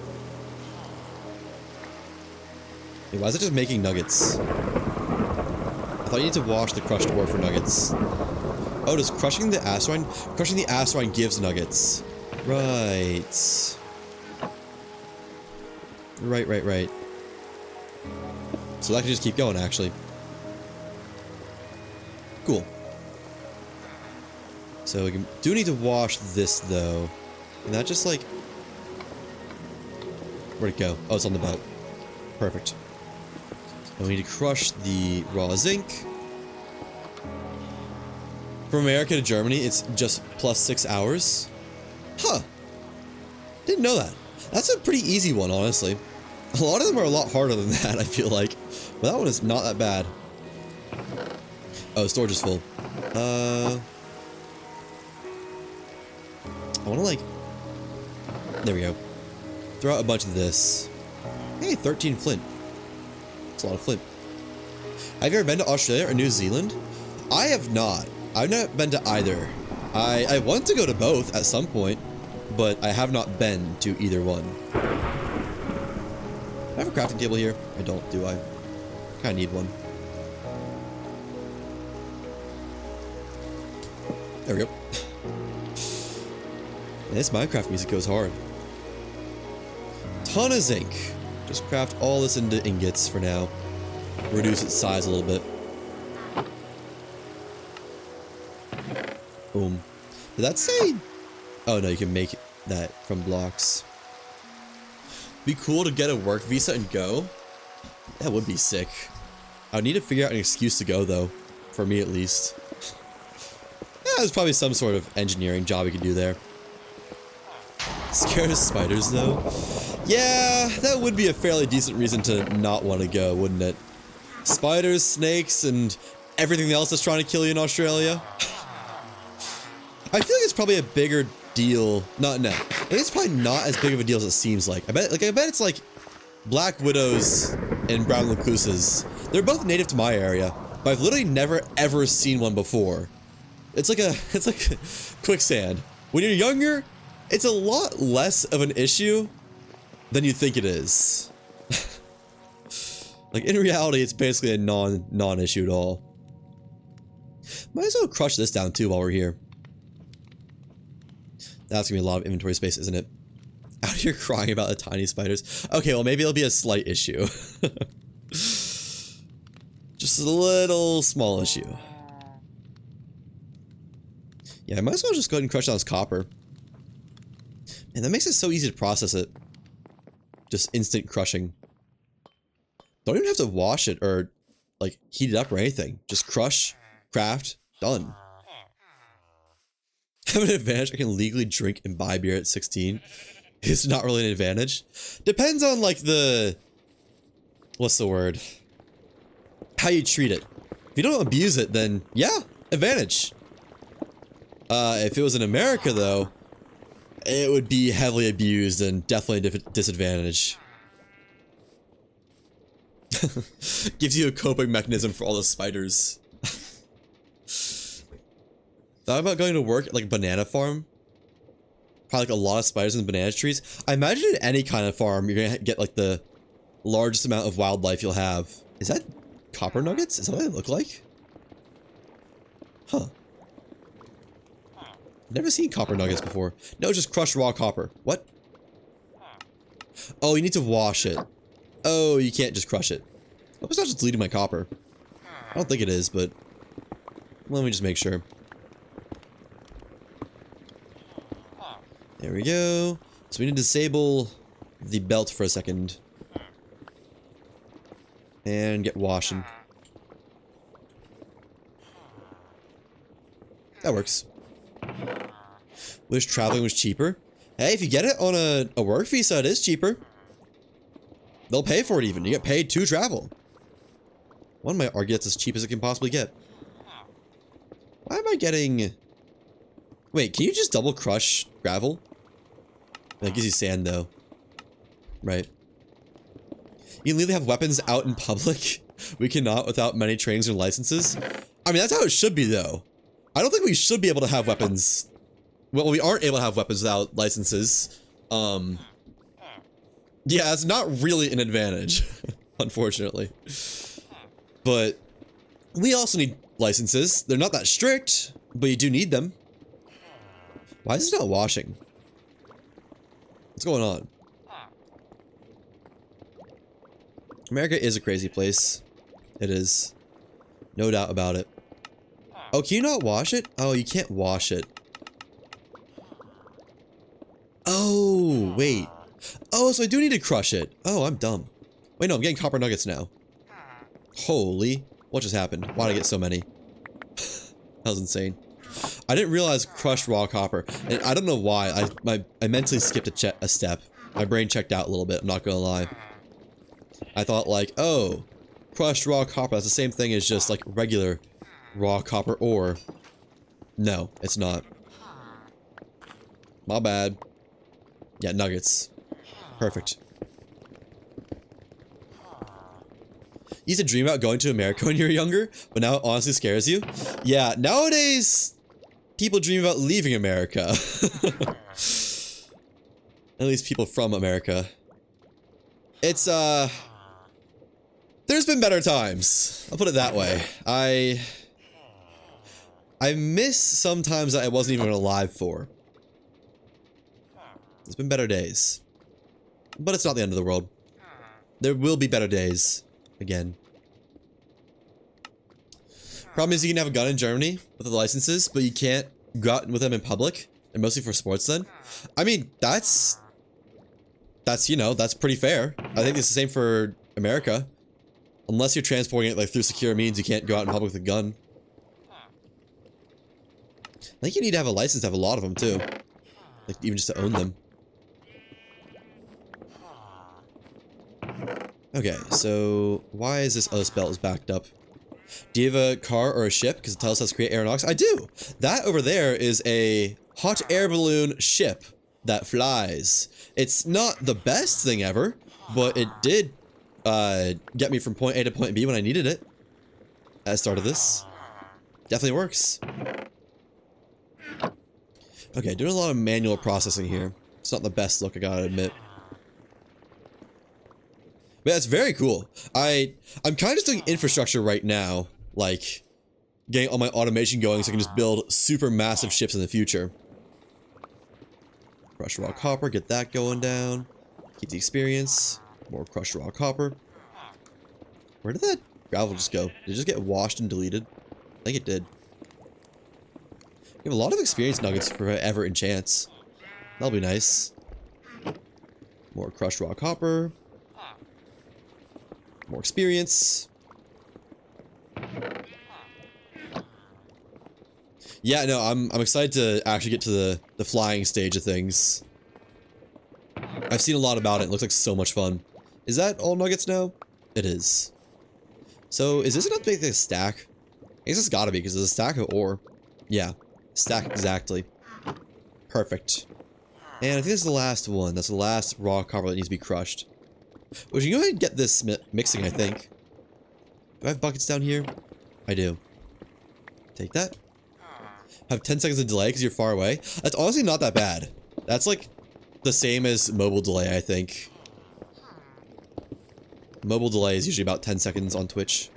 Hey, why is it just making nuggets? I thought you need to wash the crushed ore for nuggets. Oh, does crushing the acerine? Crushing the acerine gives nuggets. Right. Right. So that can just keep going, actually. Cool. So we do need to wash this, though. And that just, like... Where'd it go? Oh, it's on the boat. Perfect. And we need to crush the raw zinc. From America to Germany, it's just plus 6 hours. Huh. Didn't know that. That's a pretty easy one, honestly. A lot of them are a lot harder than that, I feel like. But that one is not that bad. Oh, storage is full. I want to, like... There we go. Throw out a bunch of this. Hey, 13 flint. That's a lot of flint. Have you ever been to Australia or New Zealand? I have not. I've not been to either. I want to go to both at some point, but I have not been to either one. Do I have a crafting table here? I don't, do I? Kinda need one. There we go. And this Minecraft music goes hard. Ton of zinc. Just craft all this into ingots for now. Reduce its size a little bit. Boom. Did that say? Oh no, you can make that from blocks. Be cool to get a work visa and go. That would be sick. I would need to figure out an excuse to go though. For me at least. Yeah, there's probably some sort of engineering job you could do there. Scared of spiders though? Yeah, that would be a fairly decent reason to not want to go, wouldn't it? Spiders, snakes, and everything else that's trying to kill you in Australia. I feel like it's probably a bigger deal. No. I think it's probably not as big of a deal as it seems like. I bet it's like black widows and brown recluses. They're both native to my area, but I've literally never ever seen one before. It's like quicksand. When you're younger, it's a lot less of an issue than you think it is. Like in reality, it's basically a non-issue at all. Might as well crush this down too while we're here. That's gonna be a lot of inventory space, isn't it? Out here crying about the tiny spiders. Okay, well maybe it'll be a slight issue. Just a little small issue. Yeah, I might as well just go ahead and crush down this copper. And that makes it so easy to process it. Just instant crushing. Don't even have to wash it or like heat it up or anything. Just crush, craft, done. Have an advantage. I can legally drink and buy beer at 16. It's not really an advantage. Depends on like the... What's the word? How you treat it. If you don't abuse it, then yeah, advantage. If it was in America though, it would be heavily abused and definitely a disadvantage. Gives you a coping mechanism for all the spiders. Thought about going to work at like a banana farm. Probably like a lot of spiders in the banana trees. I imagine in any kind of farm, you're gonna get like the largest amount of wildlife you'll have. Is that copper nuggets? Is that what they look like? Huh. Never seen copper nuggets before. No, just crushed raw copper. What? Oh, you need to wash it. Oh, you can't just crush it. I hope it's not just deleting my copper. I don't think it is, but let me just make sure. There we go. So we need to disable the belt for a second. And get washing. That works. Wish traveling was cheaper. Hey, if you get it on a work visa, it is cheaper. They'll pay for it even. You get paid to travel. One might argue it's as cheap as it can possibly get. Why am I getting... Wait, can you just double crush gravel? That gives you sand though. Right. You can legally have weapons out in public. We cannot without many trainings or licenses. I mean, that's how it should be though. I don't think we should be able to have weapons. Well, we aren't able to have weapons without licenses. Yeah, it's not really an advantage, unfortunately. But we also need licenses. They're not that strict, but you do need them. Why is this not washing? What's going on? America is a crazy place. It is. No doubt about it. Oh, can you not wash it? Oh, you can't wash it. Oh, wait. Oh, so I do need to crush it. Oh, I'm dumb. Wait, no, I'm getting copper nuggets now. Holy. What just happened? Why did I get so many? That was insane. I didn't realize crushed raw copper. And I don't know why. I mentally skipped a step. My brain checked out a little bit, I'm not gonna lie. I thought like, oh, crushed raw copper, that's the same thing as just like regular raw copper ore. No, it's not. My bad. Yeah, nuggets. Perfect. You used to dream about going to America when you were younger, but now it honestly scares you? Yeah, nowadays, people dream about leaving America. At least people from America. It's, there's been better times. I'll put it that way. I miss some times that I wasn't even alive for. There's been better days. But it's not the end of the world. There will be better days. Again. Problem is you can have a gun in Germany with the licenses, but you can't go out with them in public. And mostly for sports then. I mean, that's, you know, that's pretty fair. I think it's the same for America. Unless you're transporting it like through secure means, you can't go out in public with a gun. I think you need to have a license to have a lot of them too. Like even just to own them. Okay, so why is this other spell is backed up? Do you have a car or a ship? Because it tells us how to create aeronautics. I do! That over there is a hot air balloon ship that flies. It's not the best thing ever, but it did get me from point A to point B when I needed it. At the start of this. Definitely works. Okay, doing a lot of manual processing here. It's not the best look, I gotta admit. But that's very cool. I'm kind of just doing infrastructure right now. Like, getting all my automation going so I can just build super massive ships in the future. Crushed raw copper, get that going down. Keep the experience. More crushed raw copper. Where did that gravel just go? Did it just get washed and deleted? I think it did. We have a lot of experience nuggets for ever enchants. That'll be nice. More crushed raw copper. More experience. Yeah, no, I'm excited to actually get to the flying stage of things. I've seen a lot about it. It looks like so much fun. Is that all nuggets now? It is. So, is this enough to make this stack? I guess it's gotta be, because there's a stack of ore. Yeah, stack exactly. Perfect. And I think this is the last one. That's the last raw copper that needs to be crushed. We should go ahead and get this mixing, I think. Do I have buckets down here? I do. Take that. Have 10 seconds of delay because you're far away. That's honestly not that bad. That's like the same as mobile delay, I think. Mobile delay is usually about 10 seconds on Twitch.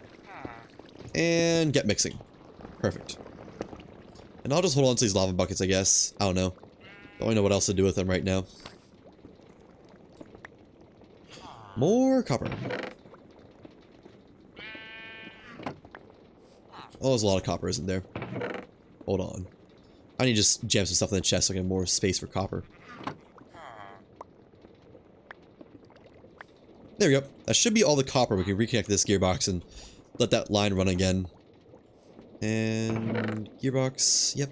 And get mixing. Perfect. And I'll just hold on to these lava buckets, I guess. I don't know. Don't really know what else to do with them right now. More copper. Oh, there's a lot of copper, isn't there? Hold on. I need to just jam some stuff in the chest so I can have more space for copper. There we go. That should be all the copper. We can reconnect this gearbox and let that line run again. And gearbox, yep.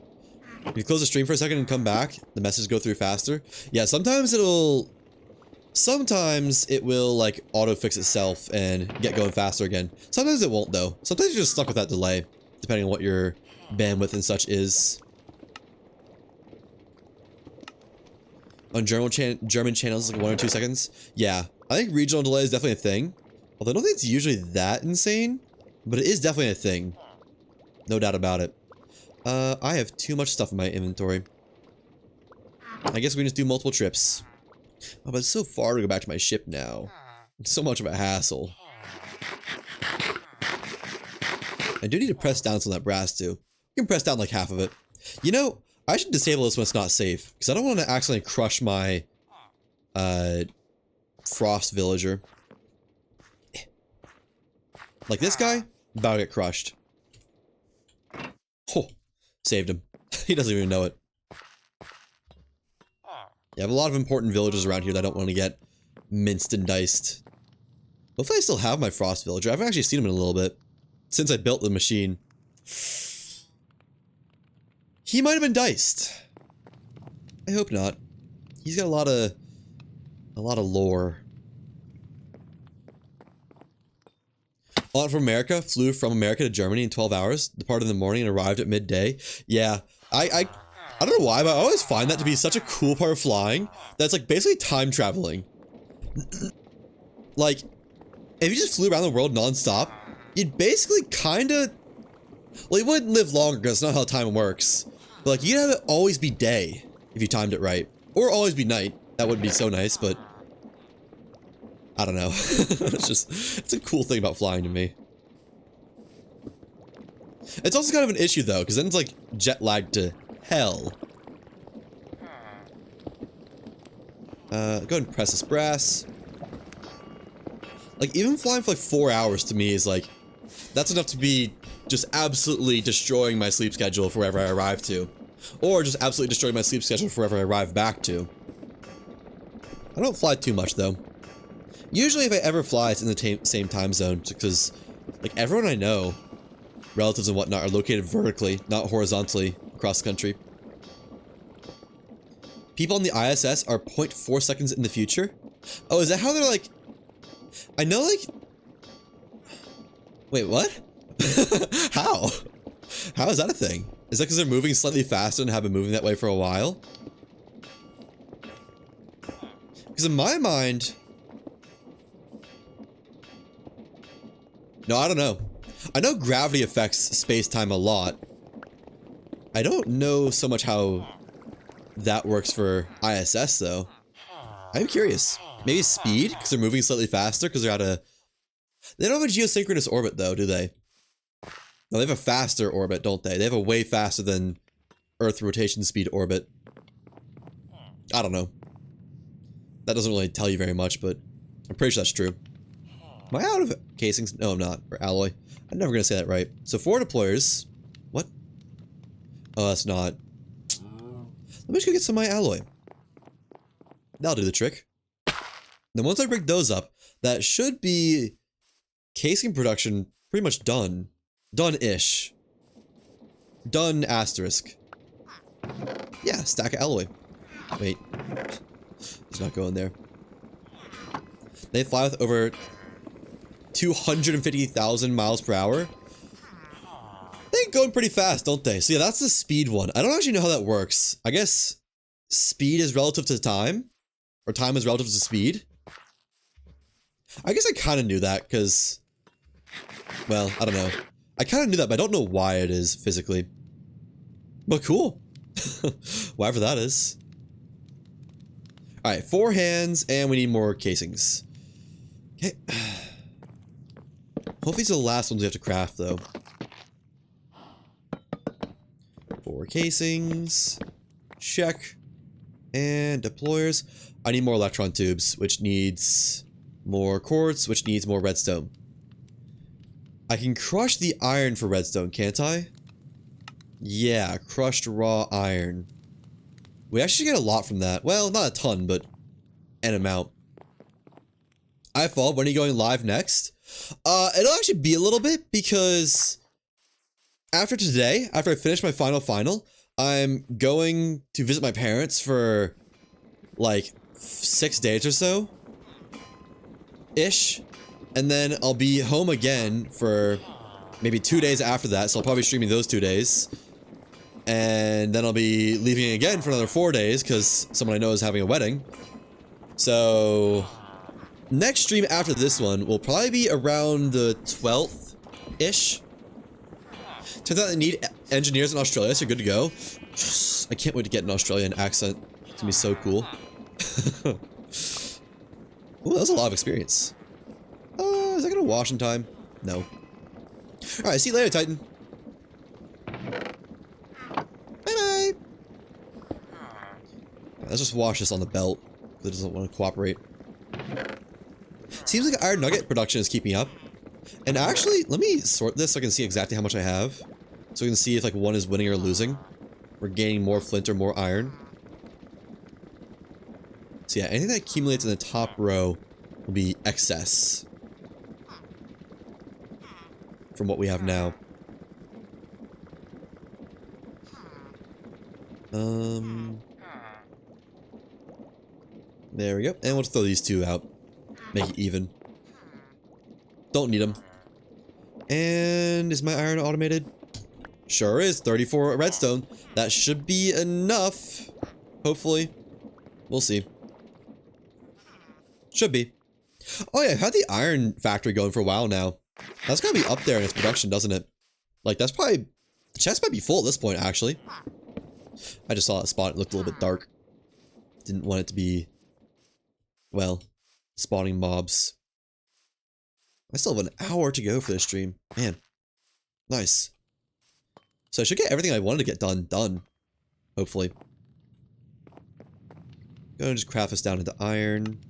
If you close the stream for a second and come back, the messages go through faster. Yeah, sometimes it will like auto fix itself and get going faster again. Sometimes it won't though. Sometimes you're just stuck with that delay, depending on what your bandwidth and such is. On German channels, like 1 or 2 seconds. Yeah, I think regional delay is definitely a thing. Although I don't think it's usually that insane, but it is definitely a thing. No doubt about it. I have too much stuff in my inventory. I guess we can just do multiple trips. Oh, but it's so far to go back to my ship now. It's so much of a hassle. I do need to press down some of that brass too. You can press down like half of it. You know, I should disable this when it's not safe, because I don't want to accidentally crush my frost villager. Like this guy, about to get crushed. Oh, saved him. He doesn't even know it. Yeah, I have a lot of important villages around here that I don't want to get minced and diced. Hopefully I still have my frost villager. I haven't actually seen him in a little bit since I built the machine. He might have been diced. I hope not. He's got a lot of lore. From America, flew from America to Germany in 12 hours, departed in the morning and arrived at midday. Yeah, I don't know why, but I always find that to be such a cool part of flying. That's like basically time traveling. Like, if you just flew around the world non-stop, you'd basically kinda... Well, you wouldn't live longer because that's not how time works. But like, you'd have it always be day if you timed it right. Or always be night. That would be so nice, but... I don't know. It's a cool thing about flying to me. It's also kind of an issue though, because then it's like jet lag to hell. Go ahead and press this brass. Like, even flying for like 4 hours to me is like, that's enough to be just absolutely destroying my sleep schedule for wherever I arrive to. Or just absolutely destroying my sleep schedule for wherever I arrive back to. I don't fly too much though. Usually if I ever fly, it's in the same time zone, because like everyone I know, relatives and whatnot, are located vertically, not horizontally, across the country. People on the ISS are 0.4 seconds in the future? Oh, is that how they're like... I know like... Wait, what? How? How is that a thing? Is that because they're moving slightly faster and have been moving that way for a while? Because in my mind... No, I don't know. I know gravity affects space-time a lot. I don't know so much how that works for ISS, though. I'm curious. Maybe speed? Because they're moving slightly faster? Because they're at a... They don't have a geosynchronous orbit, though, do they? No, they have a faster orbit, don't they? They have a way faster than Earth rotation speed orbit. I don't know. That doesn't really tell you very much, but I'm pretty sure that's true. Am I out of casings? No, I'm not. Or alloy. I'm never going to say that right. So 4 deployers. What? Oh, that's not. Let me just go get some of my alloy. That'll do the trick. Then once I rig those up, that should be casing production pretty much done. Done-ish. Done asterisk. Yeah, stack of alloy. Wait. It's not going there. They fly with over 250,000 miles per hour. They're going pretty fast, don't they? So yeah, that's the speed one. I don't actually know how that works. I guess speed is relative to time, or time is relative to speed. I guess I kind of knew that because, well, I don't know. I kind of knew that, but I don't know why it is physically. But cool. Whatever that is. All right, 4 hands, and we need more casings. Okay. Hopefully these are the last ones we have to craft, though. 4 casings. Check. And deployers. I need more electron tubes, which needs more quartz, which needs more redstone. I can crush the iron for redstone, can't I? Yeah, crushed raw iron. We actually get a lot from that. Well, not a ton, but an amount. iFall, when are you going live next? It'll actually be a little bit because after today, after I finish my final, I'm going to visit my parents for like 6 days or so. Ish. And then I'll be home again for maybe 2 days after that, so I'll probably be streaming those 2 days. And then I'll be leaving again for another 4 days because someone I know is having a wedding. So next stream after this one will probably be around the 12th-ish. Turns out they need engineers in Australia, so you're good to go. I can't wait to get an Australian accent. It's gonna be so cool. Ooh, that was a lot of experience. Is that gonna wash in time? No. Alright, see you later, Titan. Bye-bye. Let's just wash this on the belt, because it doesn't want to cooperate. Seems like iron nugget production is keeping up. And actually, let me sort this so I can see exactly how much I have. So we can see if like one is winning or losing. We're gaining more flint or more iron. So yeah, anything that accumulates in the top row will be excess from what we have now. There we go. And we'll just throw these two out. Make it even. Don't need them. And is my iron automated? Sure is. 34 redstone. That should be enough. Hopefully. We'll see. Should be. Oh yeah, I've had the iron factory going for a while now. That's gotta be up there in its production, doesn't it? Like, that's probably... The chest might be full at this point, actually. I just saw that spot. It looked a little bit dark. Didn't want it to be... Well, spawning mobs. I still have an hour to go for this stream. Man. Nice. So I should get everything I wanted to get done. Hopefully. Go and just craft this down into iron.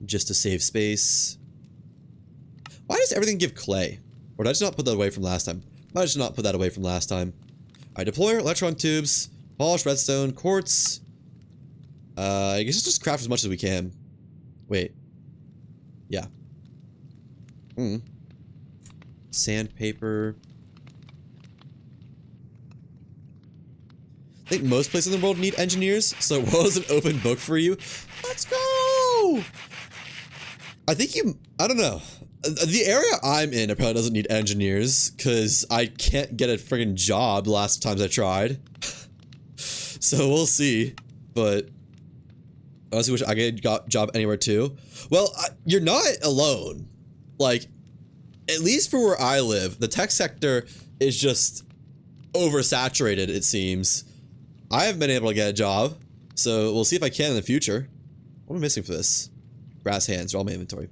Just to save space. Why does everything give clay? Or did I just not put that away from last time? Why did I just not put that away from last time? Alright, deploy electron tubes, polish redstone, quartz. I guess just craft as much as we can. Wait. Yeah. Sandpaper. I think most places in the world need engineers, so it was an open book for you. Let's go! I think I don't know. The area I'm in apparently doesn't need engineers, because I can't get a friggin' job the last times I tried. So we'll see, but... I honestly wish I could get a job anywhere too. Well, you're not alone. Like, at least for where I live, the tech sector is just oversaturated, it seems. I haven't been able to get a job, so we'll see if I can in the future. What am I missing for this? Brass hands are all my inventory.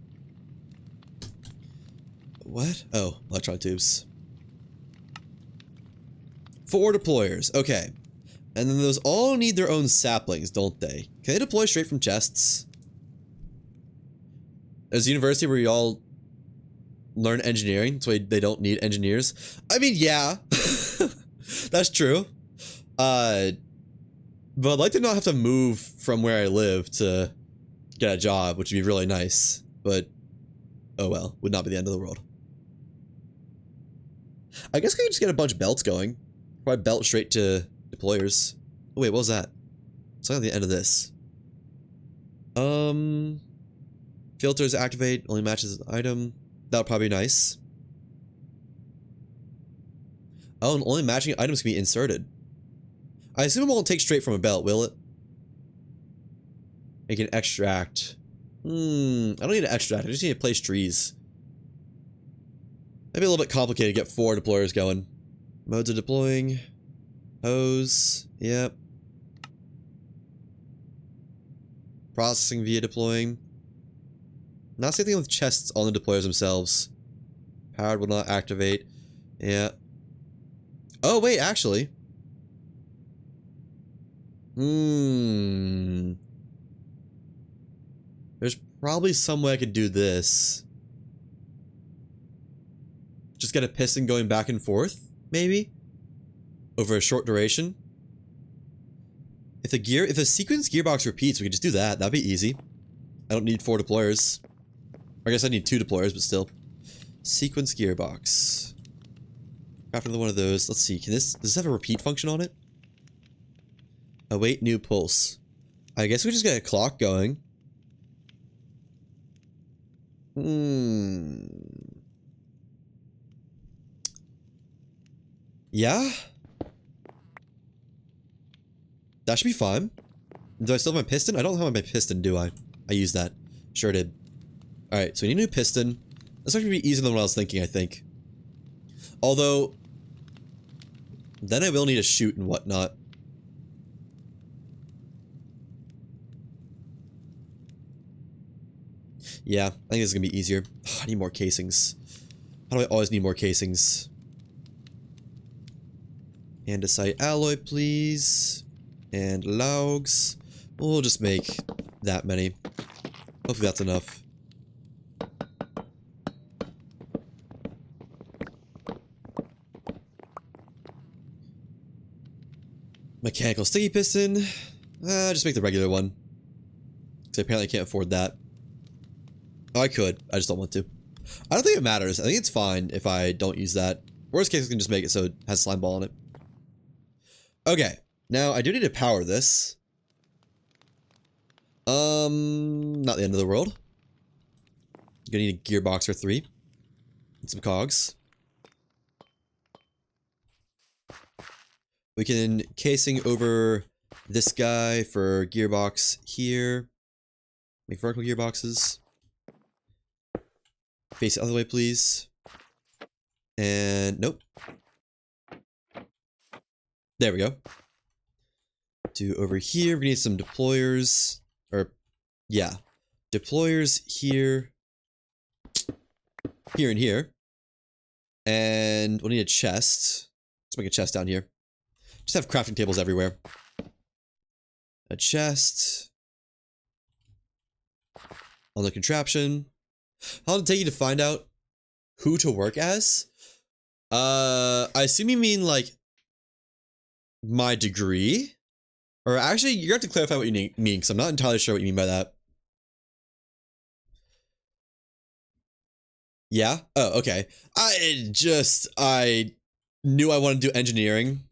What? Oh, electron tubes. 4 deployers. Okay. And then those all need their own saplings, don't they? Can they deploy straight from chests? There's a university where you all learn engineering, so they don't need engineers. I mean, yeah. That's true. But I'd like to not have to move from where I live to get a job, which would be really nice. But, oh well, would not be the end of the world. I guess I could just get a bunch of belts going. Probably belt straight to deployers. Oh wait, what was that? It's like at the end of this. Filters activate, only matches an item. That would probably be nice. Oh, and only matching items can be inserted. I assume it won't take straight from a belt, will it? Make an extract. I don't need an extract, I just need to place trees. Maybe a little bit complicated to get 4 deployers going. Modes of deploying. Hose. Yep. Processing via deploying. Not the same thing with chests on the deployers themselves. Powered will not activate. Yeah. Oh, wait, actually. There's probably some way I could do this. Just get a piston going back and forth, maybe? Over a short duration. If the sequence gearbox repeats, we could just do that. That'd be easy. I don't need 4 deployers. I guess I need 2 deployers, but still. Sequence gearbox. Craft another one of those. Let's see. Does this have a repeat function on it? Await new pulse. I guess we just get a clock going. Yeah? That should be fine. Do I still have my piston? I don't have my piston, do I? I used that. Sure did. Alright, so we need a new piston. That's not going to be easier than what I was thinking, I think. Although... then I will need a chute and whatnot. Yeah, I think this is going to be easier. Oh, I need more casings. How do I always need more casings? Andesite alloy, please. And logs. We'll just make that many. Hopefully that's enough. Mechanical sticky piston. Just make the regular one. Because I apparently can't afford that. Oh, I could. I just don't want to. I don't think it matters. I think it's fine if I don't use that. Worst case, I can just make it so it has slime ball on it. Okay. Now, I do need to power this. Not the end of the world. Gonna need a gearbox or 3. And some cogs. We can casing over this guy for gearbox here. Make vertical gearboxes. Face it the other way, please. And nope. There we go. Do over here. We need some deployers. Or, yeah. Deployers here. Here and here. And we'll need a chest. Let's make a chest down here. Just have crafting tables everywhere. A chest. On the contraption. How long did it take you to find out who to work as? I assume you mean, like, my degree? Or actually, you're going to have to clarify what you mean, because I'm not entirely sure what you mean by that. Yeah? Oh, okay. I knew I wanted to do engineering.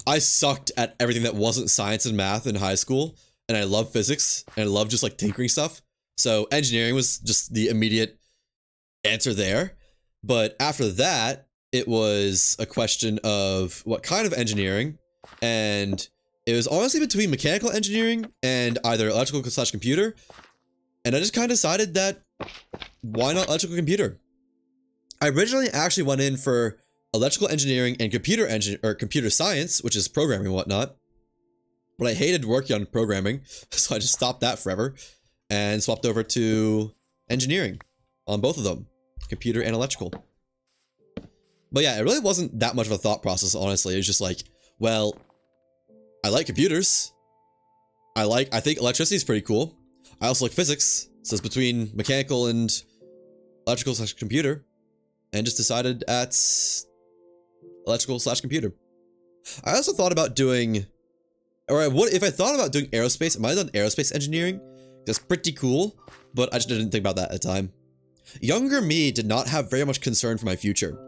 I sucked at everything that wasn't science and math in high school, and I love physics, and I love just, like, tinkering stuff. So engineering was just the immediate answer there. But after that, it was a question of what kind of engineering, and it was honestly between mechanical engineering and either electrical / computer, and I just kind of decided that why not electrical computer? I originally actually went in for electrical engineering and computer science, which is programming and whatnot, but I hated working on programming, so I just stopped that forever and swapped over to engineering on both of them, computer and electrical. But yeah, it really wasn't that much of a thought process, honestly. It was just like, well, I like computers. I think electricity is pretty cool. I also like physics, so it's between mechanical and electrical / computer, and just decided at electrical / computer. I also thought about doing, or if I thought about doing aerospace, I might have done aerospace engineering. That's pretty cool, but I just didn't think about that at the time. Younger me did not have very much concern for my future.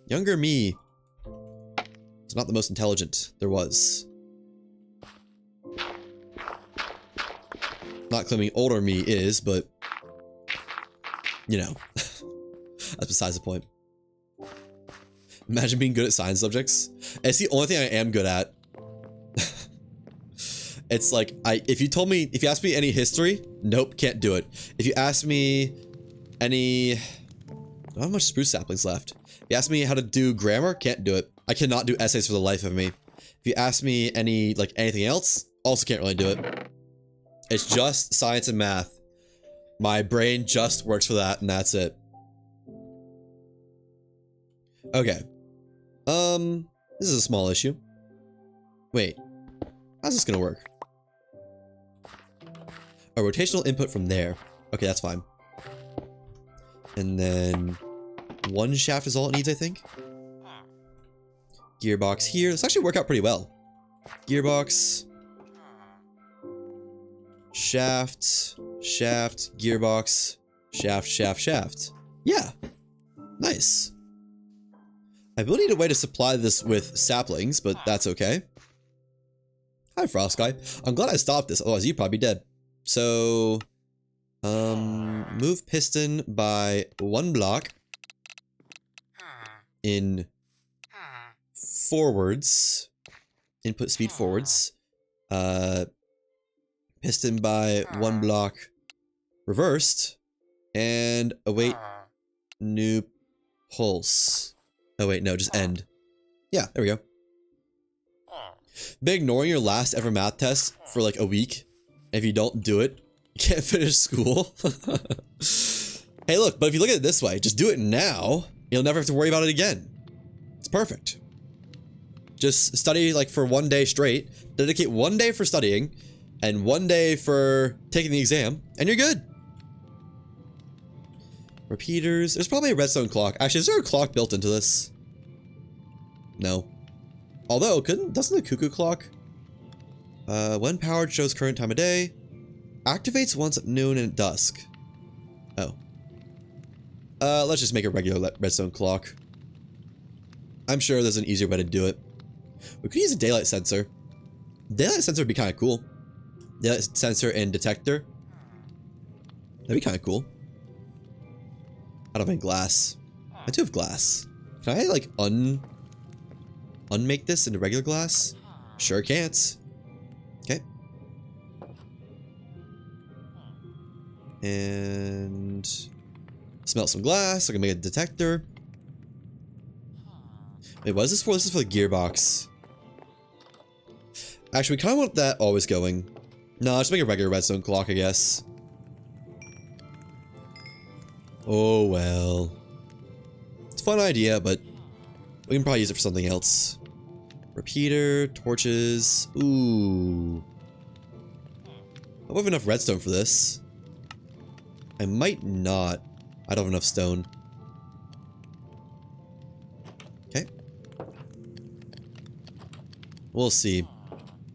Younger me was not the most intelligent there was. Not claiming older me is, but, you know, that's besides the point. Imagine being good at science subjects. It's the only thing I am good at. It's like, if you ask me any history, nope, can't do it. If you ask me any, I don't have much spruce saplings left. If you ask me how to do grammar, can't do it. I cannot do essays for the life of me. If you ask me anything else, also can't really do it. It's just science and math. My brain just works for that, and that's it. Okay. This is a small issue. Wait. How's this gonna work? A rotational input from there. Okay, that's fine. And then one shaft is all it needs, I think. Gearbox here. This actually worked out pretty well. Gearbox. Shaft. Shaft. Gearbox. Shaft, shaft, shaft. Yeah. Nice. I will need a way to supply this with saplings, but that's okay. Hi, Frost Guy. I'm glad I stopped this, otherwise you'd probably be dead. So, move piston by 1 block in forwards, input speed forwards, piston by 1 block reversed, and await new pulse. Oh wait, no, just end. Yeah, there we go. Been ignoring your last ever math test for like a week. If you don't do it, you can't finish school. Hey look, but if you look at it this way, just do it now, you'll never have to worry about it again. It's perfect. Just study like for 1 day straight, dedicate 1 day for studying, and 1 day for taking the exam, and you're good. Repeaters, there's probably a redstone clock. Actually, is there a clock built into this? No. Although, doesn't the cuckoo clock, when powered, shows current time of day, activates once at noon and at dusk. Oh. Let's just make a regular redstone clock. I'm sure there's an easier way to do it. We could use a daylight sensor. Daylight sensor would be kind of cool. Daylight sensor and detector. That'd be kind of cool. I don't have any glass. I do have glass. Can I, like, unmake this into regular glass? Sure can't. Okay. And smelt some glass. I can make a detector. Wait, what is this for? This is for the gearbox. Actually, we kind of want that always going. No, let's make a regular redstone clock, I guess. Oh, well. It's a fun idea, but we can probably use it for something else. Repeater, torches. Ooh. I don't have enough redstone for this. I might not. I don't have enough stone. Okay. We'll see.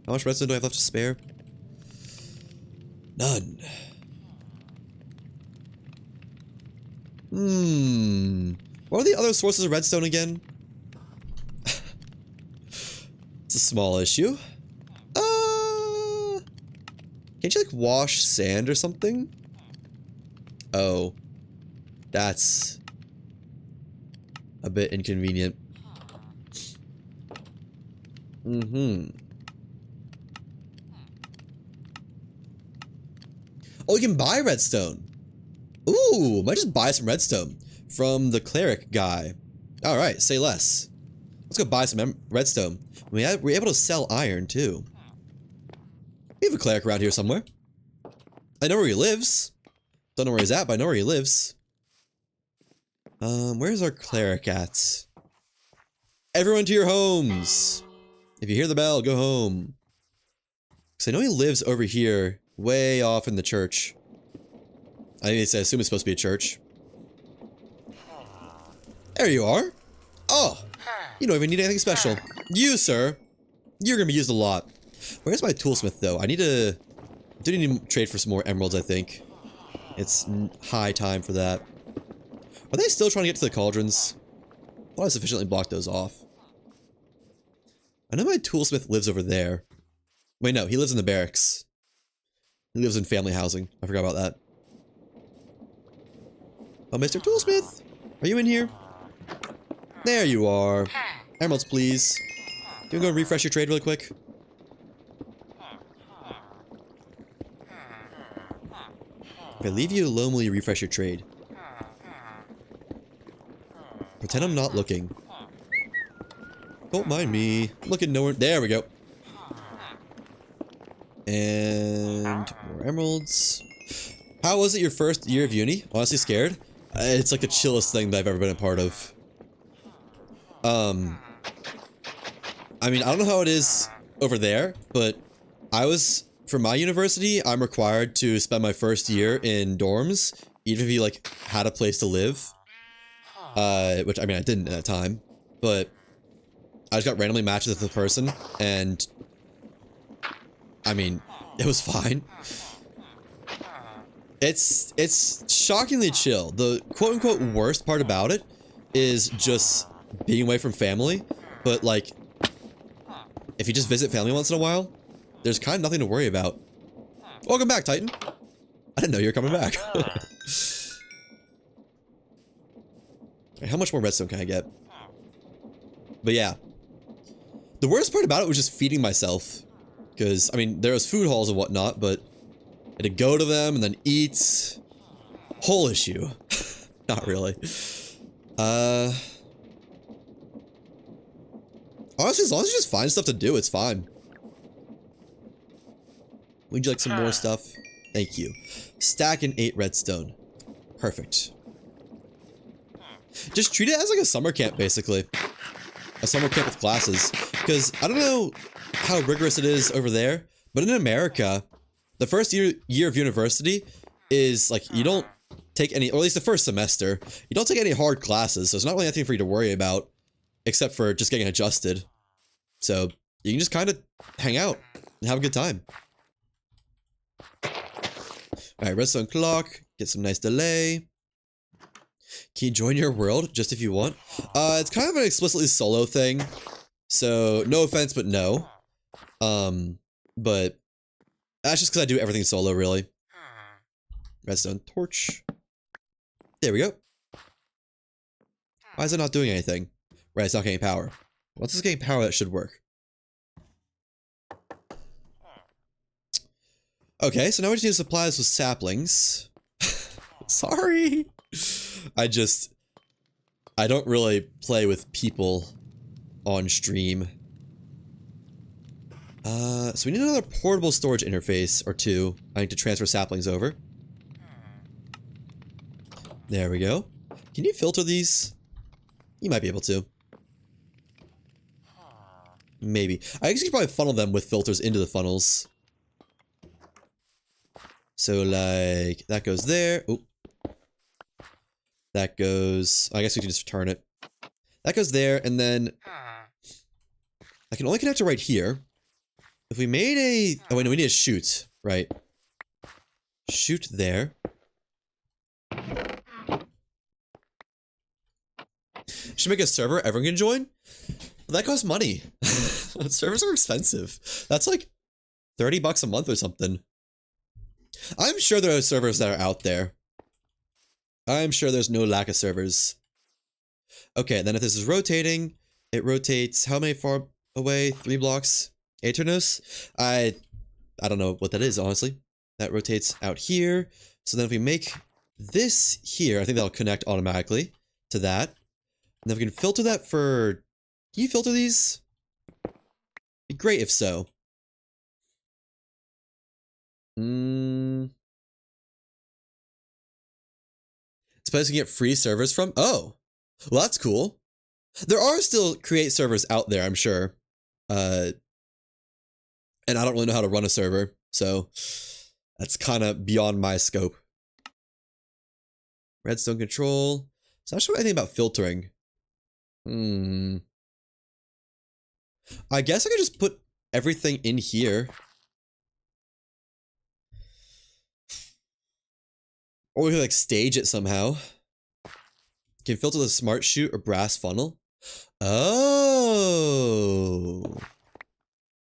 How much redstone do I have left to spare? None. What are the other sources of redstone again? It's a small issue. Can't you, like, wash sand or something? Oh. That's a bit inconvenient. Oh, you can buy redstone. Ooh, might just buy some redstone from the cleric guy. All right, say less. Let's go buy some redstone. We're able to sell iron too. We have a cleric around here somewhere. I know where he lives. Don't know where he's at, but I know where he lives. Where's our cleric at? Everyone to your homes. If you hear the bell, go home. Because I know he lives over here, way off in the church. I assume it's supposed to be a church. There you are. Oh, you don't even need anything special. You, sir, you're gonna be used a lot. Where's my toolsmith, though? I do need to trade for some more emeralds, I think. It's high time for that. Are they still trying to get to the cauldrons? I thought I sufficiently blocked those off. I know my toolsmith lives over there. Wait, no, he lives in the barracks. He lives in family housing. I forgot about that. Oh, Mr. Toolsmith, are you in here? There you are. Emeralds, please. Do you want to go and refresh your trade really quick? If I leave you alone, will you refresh your trade? Pretend I'm not looking. Don't mind me. I'm looking nowhere. There we go. And more emeralds. How was it your first year of uni? Honestly scared. It's like the chillest thing that I've ever been a part of. I mean, I don't know how it is over there, but for my university, I'm required to spend my first year in dorms, even if you, like, had a place to live. Which, I mean, I didn't at that time, but I just got randomly matched with the person, and I mean, it was fine. It's shockingly chill. The quote-unquote worst part about it is just being away from family, but, like, if you just visit family once in a while, there's kind of nothing to worry about. Welcome back, Titan. I didn't know you were coming back. Okay, how much more redstone can I get? But yeah. The worst part about it was just feeding myself. Because, I mean, there was food halls and whatnot, but I had to go to them and then eat. Whole issue. Not really. Honestly, as long as you just find stuff to do, it's fine. Would you like some more stuff? Thank you. Stack and 8 redstone. Perfect. Just treat it as like a summer camp, basically. A summer camp with classes. Because I don't know how rigorous it is over there, but in America, the first year of university is like, you don't take any, or at least the first semester, you don't take any hard classes, so there's not really anything for you to worry about, except for just getting adjusted. So you can just kind of hang out and have a good time. Alright, redstone clock. Get some nice delay. Can you join your world just if you want? It's kind of an explicitly solo thing. So no offense, but no. But that's just because I do everything solo, really. Redstone torch. There we go. Why is it not doing anything? Right, it's not getting power. Once it's getting power, that should work. Okay, so now we just need to supply this with saplings. Sorry. I don't really play with people on stream. So we need another portable storage interface or two. I need to transfer saplings over. There we go. Can you filter these? You might be able to. Maybe. I guess you could probably funnel them with filters into the funnels. So like, that goes there. Oop. That goes, I guess we can just return it. That goes there, and then I can only connect it right here. If we made a, oh wait, no, we need a chute, right? Chute there. Should make a server everyone can join? Well, that costs money. Servers are expensive. That's like 30 bucks a month or something. I'm sure there are servers that are out there. I'm sure there's no lack of servers. Okay, then if this is rotating, it rotates how many far away? 3 blocks? Aeternos? I don't know what that is, honestly. That rotates out here. So then if we make this here, I think that'll connect automatically to that. And then we can filter that for... Can you filter these? Be great if so. It's supposed to get free servers from? Oh. Well, that's cool. There are still create servers out there, I'm sure. And I don't really know how to run a server, so that's kind of beyond my scope. Redstone control. So I'm not sure anything about filtering. I guess I could just put everything in here. Or we could like stage it somehow. Can filter the smart chute or brass funnel. Oh.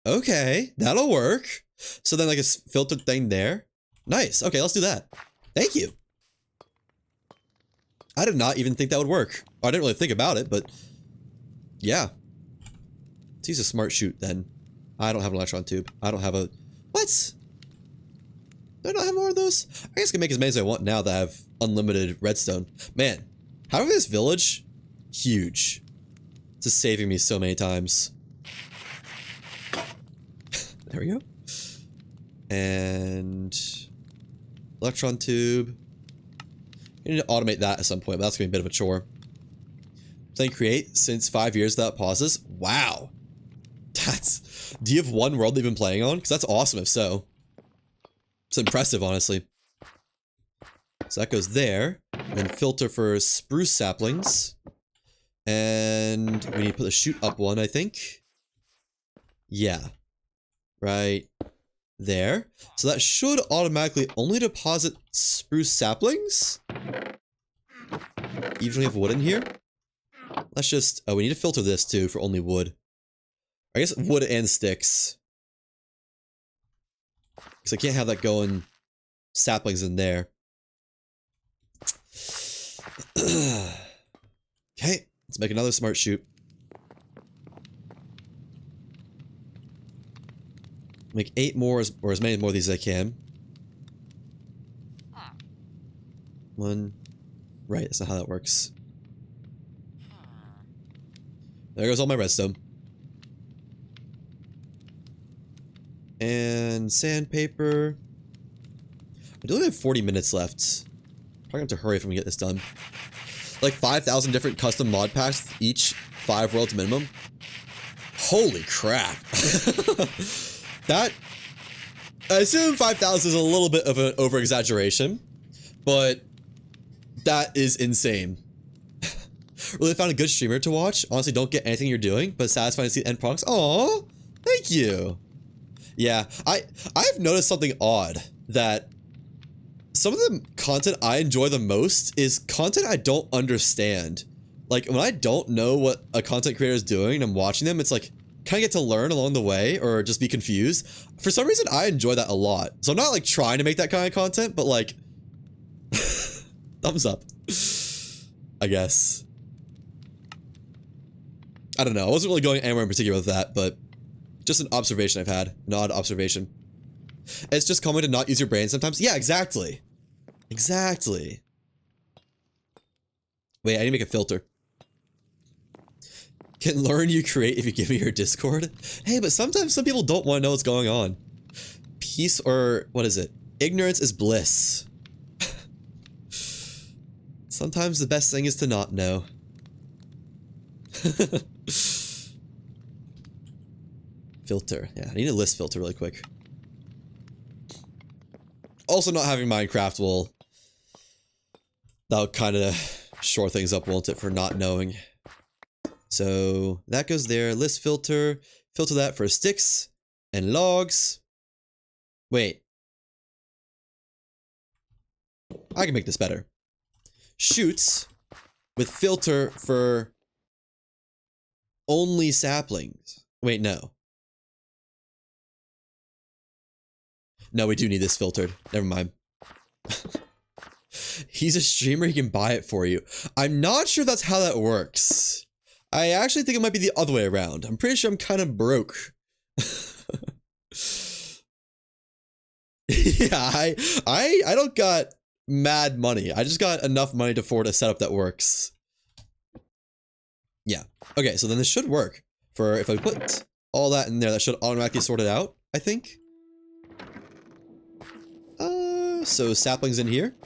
Okay, that'll work. So then like a filtered thing there. Nice. Okay, let's do that. Thank you. I did not even think that would work. I didn't really think about it, but yeah. Let's use a smart chute then. I don't have an electron tube. I don't have a... What? Do I not have more of those? I guess I can make as many as I want now that I have unlimited redstone. Man, having this village, huge. This is saving me so many times. There we go. And electron tube. I need to automate that at some point, but that's gonna be a bit of a chore. Playing create since 5 years without pauses. Wow. That's... Do you have one world that you've been playing on? Because that's awesome if so. It's impressive, honestly. So that goes there. And filter for spruce saplings. And we need to put the chute up one, I think. Yeah. Right there. So that should automatically only deposit spruce saplings. Even if we have wood in here. Let's just... Oh, we need to filter this too for only wood. I guess wood and sticks. Because I can't have that going saplings in there. Okay, let's make another smart chute. Make 8 more, or as many more of these as I can. 1. Right, that's not how that works. There goes all my redstone. And sandpaper. I do only have 40 minutes left. Probably have to hurry if I'm gonna get this done. Like 5,000 different custom mod packs, each 5 worlds minimum. Holy crap. That... I assume 5,000 is a little bit of an over-exaggeration, but that is insane. Really found a good streamer to watch. Honestly, don't get anything you're doing, but satisfying to see the end products. Aw, thank you. Yeah, I've noticed something odd, that some of the content I enjoy the most is content I don't understand. Like, when I don't know what a content creator is doing and I'm watching them, it's like, kind of get to learn along the way or just be confused. For some reason, I enjoy that a lot. So I'm not like trying to make that kind of content, but like, thumbs up, I guess. I don't know. I wasn't really going anywhere in particular with that, but just an observation I've had. An odd observation. It's just common to not use your brain sometimes. Yeah, exactly. Exactly. Wait, I need to make a filter. Can learn you create if you give me your Discord? Hey, but sometimes some people don't want to know what's going on. Peace or, what is it? Ignorance is bliss. Sometimes the best thing is to not know. Filter. Yeah, I need a list filter really quick. Also, not having Minecraft will... That'll kind of shore things up, won't it, for not knowing. So, that goes there. List filter. Filter that for sticks and logs. Wait. I can make this better. Shoots with filter for only saplings. Wait, no. No, we do need this filtered. Never mind. He's a streamer, he can buy it for you. I'm not sure that's how that works. I actually think it might be the other way around. I'm pretty sure I'm kind of broke. Yeah, I don't got mad money. I just got enough money to afford a setup that works. Yeah. Okay, so then this should work. For if I put all that in there, that should automatically sort it out, I think. So saplings in here.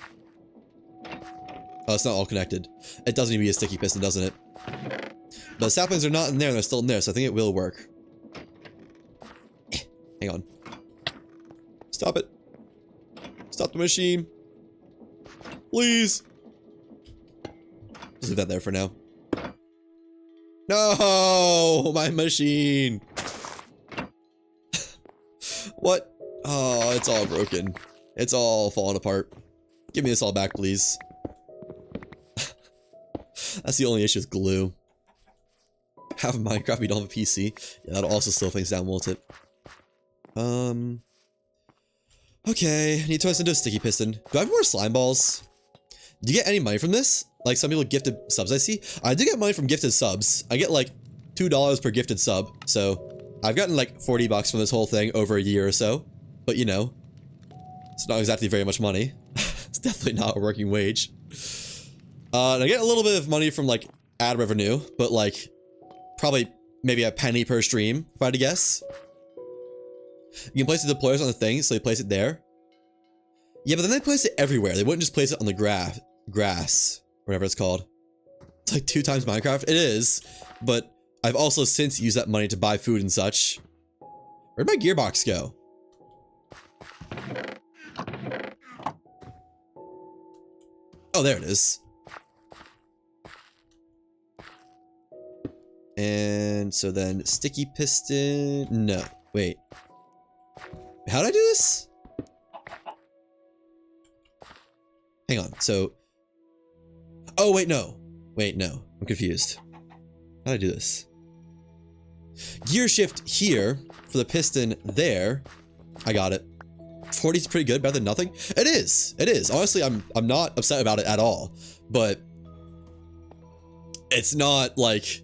Oh, it's not all connected. It doesn't need to be a sticky piston, doesn't it? But the saplings are not in there, and they're still in there, so I think it will work. Hang on. Stop it. Stop the machine. Please. Just leave that there for now. No! My machine! What? Oh, it's all broken. It's all falling apart. Give me this all back, please. That's the only issue with glue. Have Minecraft, we don't have a PC. Yeah, that'll also slow things down, won't it? Okay, need to turn this into a sticky piston. Do I have more slime balls? Do you get any money from this? Like some people gifted subs I see? I do get money from gifted subs. I get like $2 per gifted sub. So I've gotten like 40 bucks from this whole thing over a year or so. But you know, it's not exactly very much money. It's definitely not a working wage. And I get a little bit of money from like ad revenue, but like probably maybe a penny per stream, if I had to guess. You can place the deployers on the thing, so they place it there. Yeah, but then they place it everywhere. They wouldn't just place it on the grass, whatever it's called. It's like 2 times Minecraft. It is, but I've also since used that money to buy food and such. Where'd my gearbox go? Oh, there it is. And so then sticky piston. No, wait. How did I do this? Hang on. So. Oh, wait, no. Wait, no. I'm confused. How did I do this? Gear shift here for the piston there. I got it. 40 is pretty good, better than nothing. It is. It is. Honestly, I'm not upset about it at all. But it's not like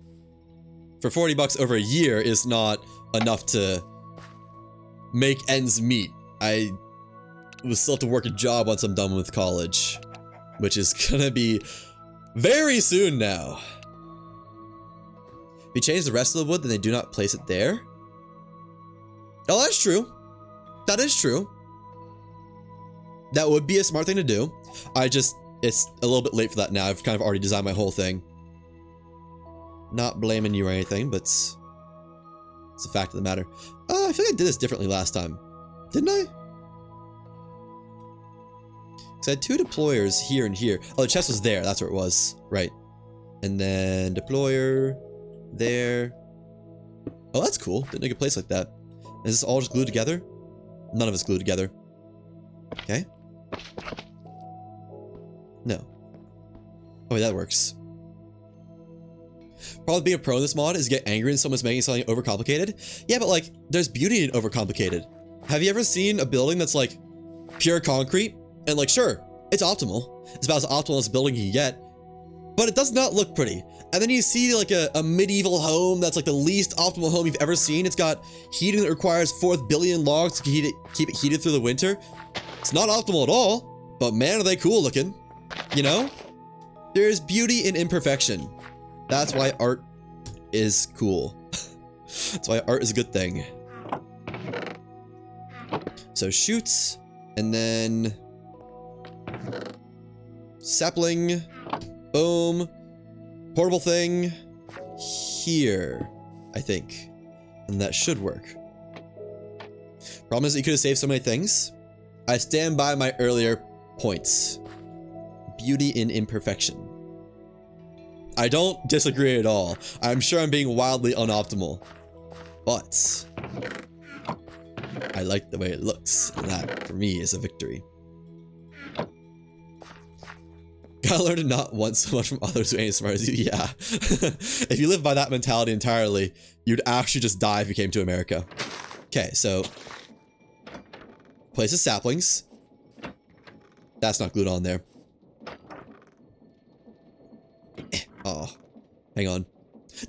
for 40 bucks over a year is not enough to make ends meet. I will still have to work a job once I'm done with college, which is gonna be very soon now. If you change the rest of the wood, then they do not place it there. Oh, that's true. That is true. That would be a smart thing to do. It's a little bit late for that now. I've kind of already designed my whole thing. Not blaming you or anything, but it's a fact of the matter. I feel like I did this differently last time. Didn't I? Because I had 2 deployers here and here. Oh, the chest was there. That's where it was. Right. And then deployer there. Oh, that's cool. Didn't make a place like that. Is this all just glued together? None of it's glued together. Okay. No. Oh, wait, that works. Probably being a pro in this mod is get angry when someone's making something overcomplicated. Yeah, but like, there's beauty in overcomplicated. Have you ever seen a building that's like pure concrete? And like, sure, it's optimal. It's about as optimal as a building you can get, but it does not look pretty. And then you see like a medieval home that's like the least optimal home you've ever seen. It's got heating that requires 4 billion logs to keep it heated through the winter. It's not optimal at all, but man, are they cool looking, you know? There's beauty in imperfection. That's why art is cool. That's why art is a good thing. So shoots, and then sapling, boom, portable thing here, I think, and that should work. Problem is that you could have saved so many things. I stand by my earlier points. Beauty in imperfection. I don't disagree at all. I'm sure I'm being wildly unoptimal, but I like the way it looks, and that, for me, is a victory. Gotta learn to not want so much from others who ain't as smart as you. Yeah. If you live by that mentality entirely, you'd actually just die if you came to America. Okay, so place the saplings. That's not glued on there. Oh, hang on.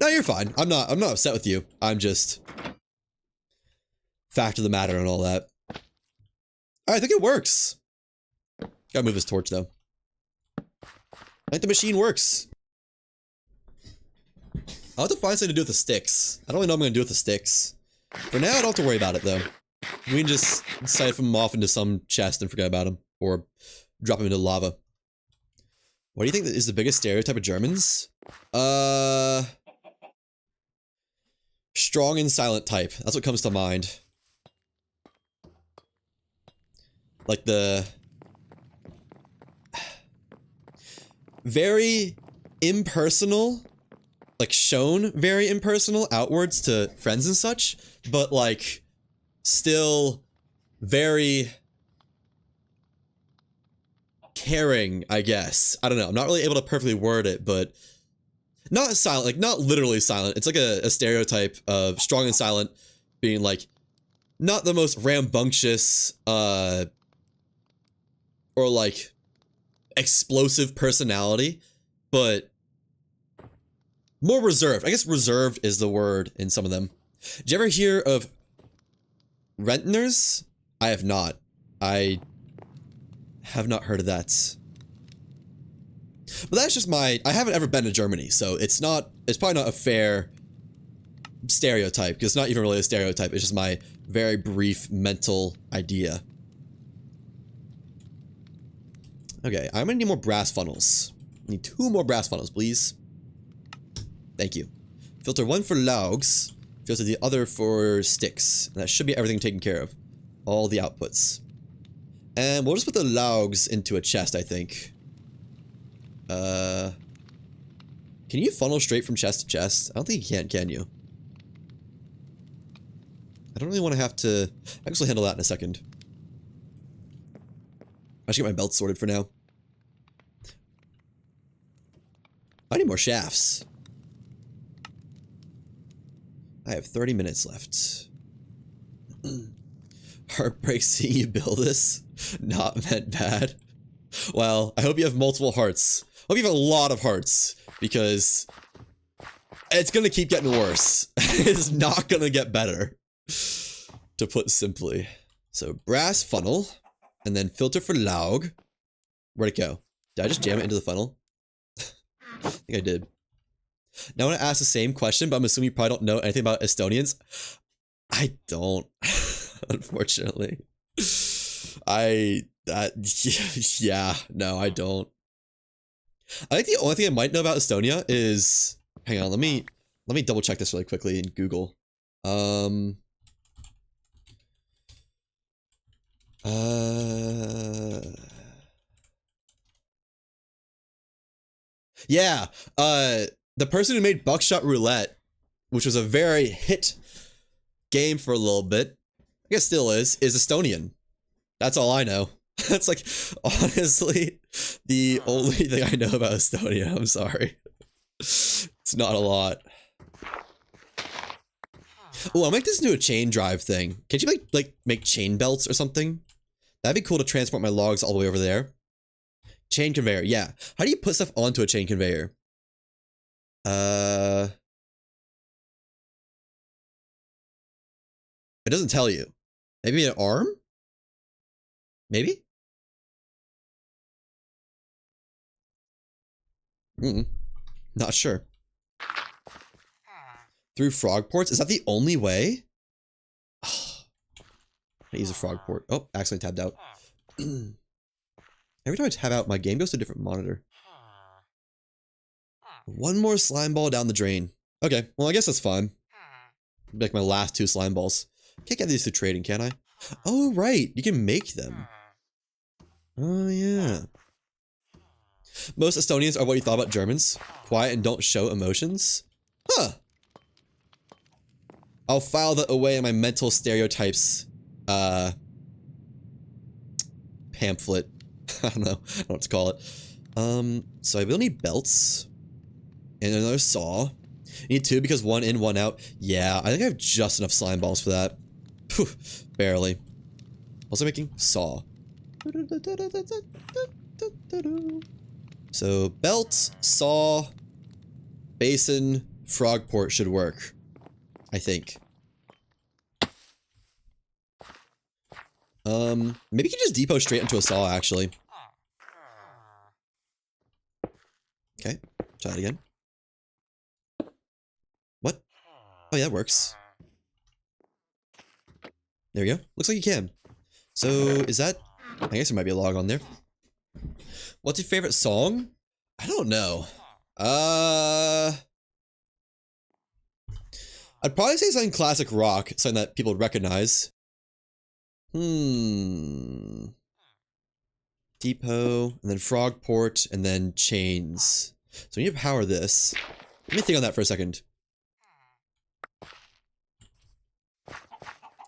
No, you're fine. I'm not upset with you. I'm just fact of the matter and all that. I think it works. Gotta move this torch though. I think the machine works. I'll have to find something to do with the sticks. I don't really know what I'm gonna do with the sticks. For now, I don't have to worry about it though. We can just siphon them off into some chest and forget about them. Or drop them into lava. What do you think is the biggest stereotype of Germans? Strong and silent type. That's what comes to mind. Like the very impersonal, like shown very impersonal outwards to friends and such, but like still very caring, I guess. I don't know. I'm not really able to perfectly word it, but not silent, like not literally silent. It's like a stereotype of strong and silent being like not the most rambunctious or like explosive personality, but more reserved. I guess reserved is the word in some of them. Did you ever hear of Rentners? I have not. I have not heard of that. But that's just I haven't ever been to Germany, so it's probably not a fair stereotype, because it's not even really a stereotype, it's just my very brief mental idea. Okay, I'm gonna need more brass funnels. I need 2 more brass funnels, please. Thank you. Filter 1 for logs, filter the other for sticks. And that should be everything taken care of. All the outputs. And we'll just put the logs into a chest, I think. Can you funnel straight from chest to chest? I don't think you can you? I don't really want to have to actually handle that in a second. I should get my belt sorted for now. I need more shafts. I have 30 minutes left. Heartbreak seeing you build this. Not meant bad. Well, I hope you have multiple hearts. I hope you have a lot of hearts, because it's gonna keep getting worse. It's not gonna get better, to put simply. So brass funnel, and then filter for log. Where'd it go? Did I just jam it into the funnel? I think I did. Now I want to ask the same question, but I'm assuming you probably don't know anything about Estonians. I don't, unfortunately. Yeah, no, I don't. I think the only thing I might know about Estonia is, hang on, let me double check this really quickly in Google. I Yeah, the person who made Buckshot Roulette, which was a very hit game for a little bit, I guess still is Estonian. That's all I know. That's like, honestly, the only thing I know about Estonia. I'm sorry. It's not a lot. Oh, I'll make this into a chain drive thing. Can't you make chain belts or something? That'd be cool to transport my logs all the way over there. Chain conveyor, yeah. How do you put stuff onto a chain conveyor? It doesn't tell you. Maybe an arm? Maybe? Not sure. Through frog ports? Is that the only way? I use a frog port. Oh, accidentally tabbed out. Every time I tab out, my game goes to a different monitor. One more slime ball down the drain. Okay, well, I guess that's fine. Like my last 2 slime balls. Can't get these through trading, can I? Oh, right. You can make them. Oh, yeah. Most Estonians are what you thought about Germans. Quiet and don't show emotions. Huh. I'll file that away in my mental stereotypes, pamphlet. I don't know what to call it. So I will need belts. And another saw. I need 2 because 1 in, 1 out. Yeah, I think I have just enough slime balls for that. Phew, barely. Also making saw. So belt, saw, basin, frog port should work. I think. Maybe you can just depot straight into a saw, actually. Okay, try that again. What? Oh yeah, that works. There we go. Looks like you can. So, is that... I guess there might be a log on there. What's your favorite song? I don't know. I'd probably say something classic rock, something that people would recognize. Depot, and then frog port, and then chains. So we need to power this. Let me think on that for a second.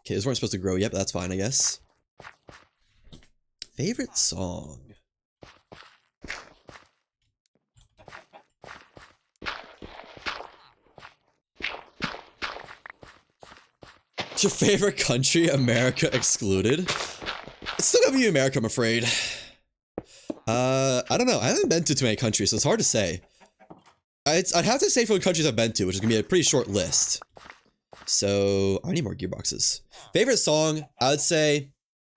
Okay, those weren't supposed to grow yet, but that's fine, I guess. Favorite song? What's your favorite country, America excluded? It's still gonna be America, I'm afraid. I don't know. I haven't been to too many countries, so it's hard to say. I'd have to say for the countries I've been to, which is gonna be a pretty short list. So, I need more gearboxes. Favorite song, I would say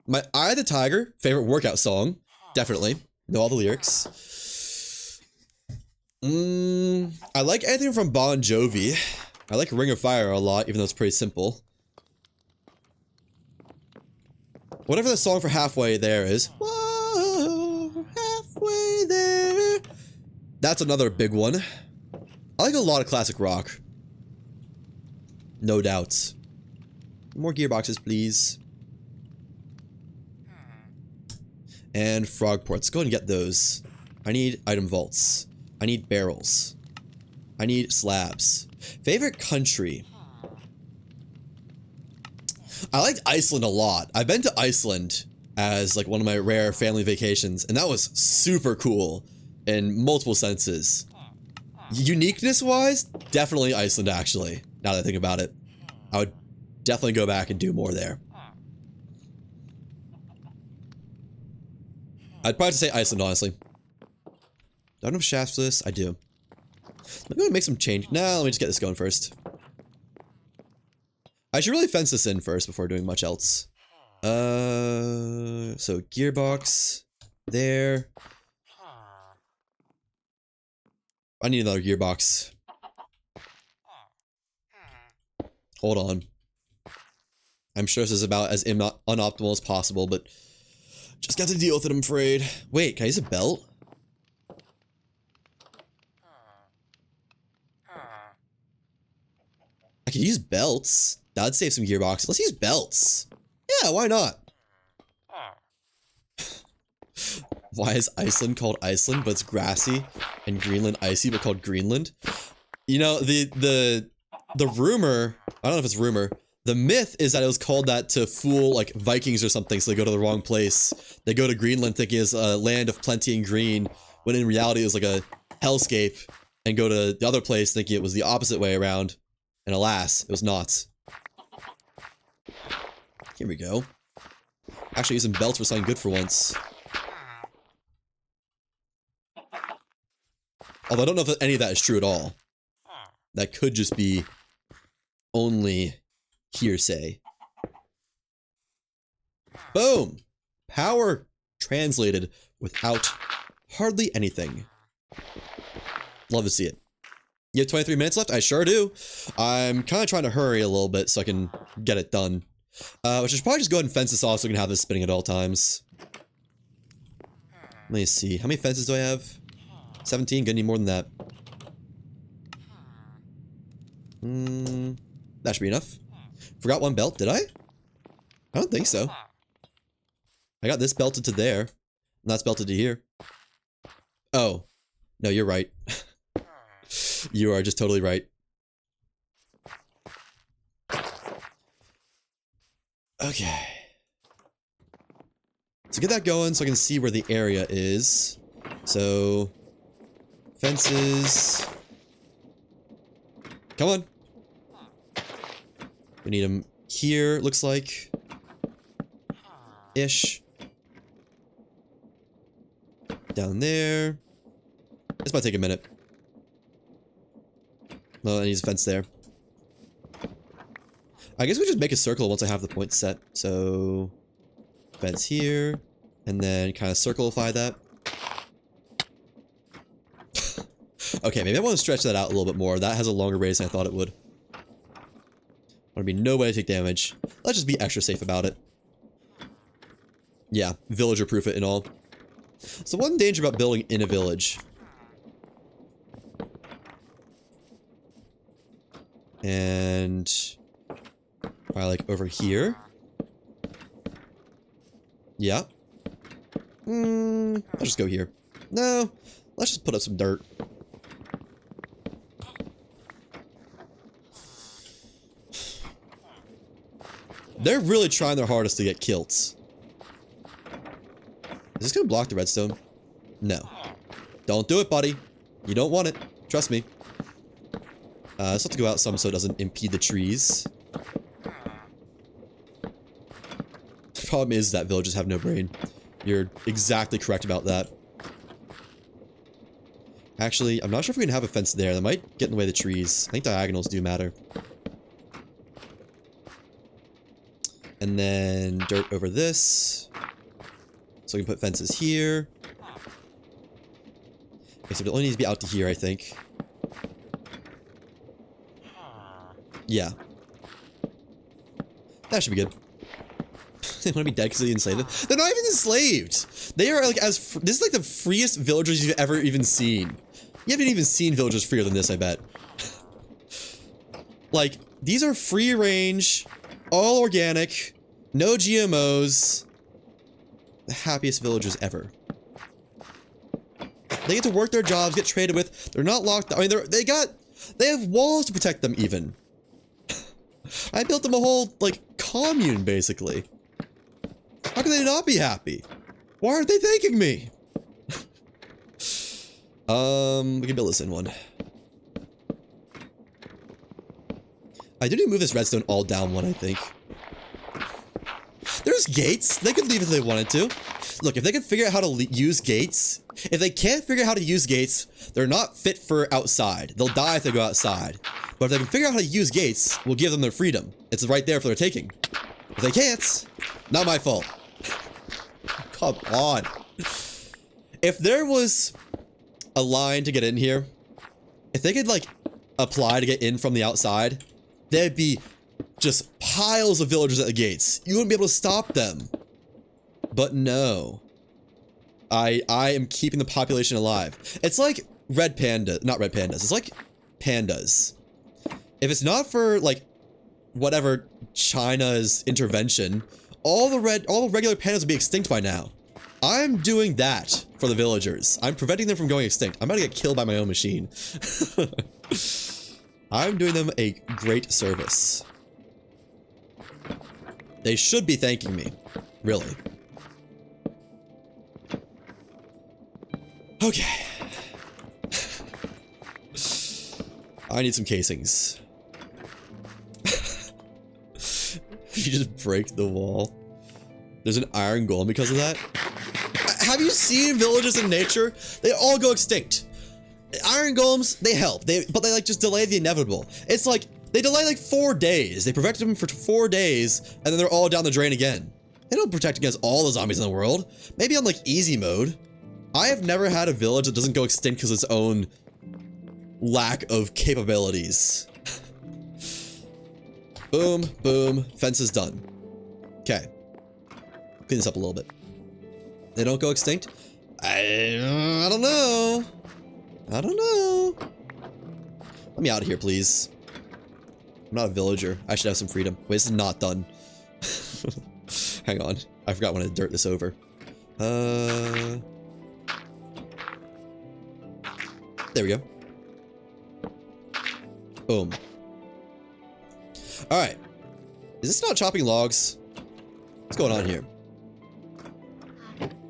my Eye of the Tiger, favorite workout song. Definitely. Know all the lyrics. I like anything from Bon Jovi. I like Ring of Fire a lot, even though it's pretty simple. Whatever the song for Halfway There is. Whoa, halfway there. That's another big one. I like a lot of classic rock. No doubts. More gearboxes, please. And frog ports. Go ahead and get those. I need item vaults. I need barrels. I need slabs. Favorite country? I liked Iceland a lot. I've been to Iceland as like one of my rare family vacations, and that was super cool in multiple senses. Uniqueness-wise, definitely Iceland, actually, now that I think about it. I would definitely go back and do more there. I'd probably have to say Iceland, honestly. Do I have enough shafts for this? I do. Let me go and make some change. Nah, let me just get this going first. I should really fence this in first before doing much else. So gearbox there. I need another gearbox. Hold on. I'm sure this is about as unoptimal as possible, but just got to deal with it, I'm afraid. Wait, can I use a belt? I could use belts. That'd save some gearboxes. Let's use belts. Yeah, why not? Why is Iceland called Iceland, but it's grassy? And Greenland icy, but called Greenland. You know, the rumor, I don't know if it's rumor, the myth is that it was called that to fool, like, Vikings or something, so they go to the wrong place. They go to Greenland thinking it's a land of plenty and green, when in reality it was like a hellscape, and go to the other place thinking it was the opposite way around. And alas, it was not. Here we go. Actually using belts for something good for once. Although I don't know if any of that is true at all. That could just be only hearsay. Boom! Power translated without hardly anything. Love to see it. You have 23 minutes left? I sure do. I'm kind of trying to hurry a little bit so I can get it done. Which should probably just go ahead and fence this off so we can have this spinning at all times. Let me see. How many fences do I have? 17? Gonna need more than that. That should be enough. Forgot one belt, did I? I don't think so. I got this belted to there. And that's belted to here. Oh. No, you're right. You are just totally right. Okay. So get that going so I can see where the area is. So... fences. Come on. We need them here, looks like. Ish. Down there. This might take a minute. No, I need a fence there. I guess we just make a circle once I have the point set. So, fence here, and then kind of circleify that. Okay, maybe I want to stretch that out a little bit more. That has a longer radius than I thought it would. Want to be no way to take damage. Let's just be extra safe about it. Yeah, villager proof it and all. So one danger about building in a village. And probably like over here. Yeah. Let's just go here. No, let's just put up some dirt. They're really trying their hardest to get kilts. Is this gonna block the redstone? No. Don't do it, buddy. You don't want it. Trust me. Let's have to go out some so it doesn't impede the trees. The problem is that villagers have no brain. You're exactly correct about that. Actually, I'm not sure if we can have a fence there. That might get in the way of the trees. I think diagonals do matter. And then dirt over this. So we can put fences here. Except it only needs to be out to here, I think. Yeah. That should be good. They want to be dead because they enslaved them. They're not even enslaved! They are like this is like the freest villagers you've ever even seen. You haven't even seen villagers freer than this, I bet. Like, these are free range, all organic, no GMOs. The happiest villagers ever. They get to work their jobs, get traded with. They're not locked. I mean, they have walls to protect them even. I built them a whole, like, commune, basically. How can they not be happy? Why aren't they thanking me? We can build this in one. I do need to move this redstone all down one, I think. There's gates. They could leave if they wanted to. Look, if they could figure out how to use gates, if they can't figure out how to use gates, they're not fit for outside. They'll die if they go outside. But if they can figure out how to use gates, we'll give them their freedom. It's right there for their taking. If they can't, not my fault. Come on. If there was a line to get in here, if they could, like, apply to get in from the outside, there'd be just piles of villagers at the gates. You wouldn't be able to stop them. But no. I am keeping the population alive. It's like not red pandas. It's like pandas. If it's not for, like, whatever China's intervention, all the regular pandas would be extinct by now. I'm doing that for the villagers. I'm preventing them from going extinct. I'm about to get killed by my own machine. I'm doing them a great service. They should be thanking me. Really. Okay. I need some casings. You just break the wall. There's an iron golem because of that. Have you seen villages in nature? They all go extinct. Iron golems, they help. But they like just delay the inevitable. It's like they delay like 4 days. They protect them for 4 days, and then they're all down the drain again. They don't protect against all the zombies in the world. Maybe on like easy mode. I have never had a village that doesn't go extinct because of its own lack of capabilities. Boom, boom, fence is done. Okay. Clean this up a little bit. They don't go extinct? I don't know. I don't know. Let me out of here, please. I'm not a villager. I should have some freedom. Wait, this is not done. Hang on. I forgot when to dirt this over. There we go. Boom. Alright. Is this not chopping logs? What's going on here?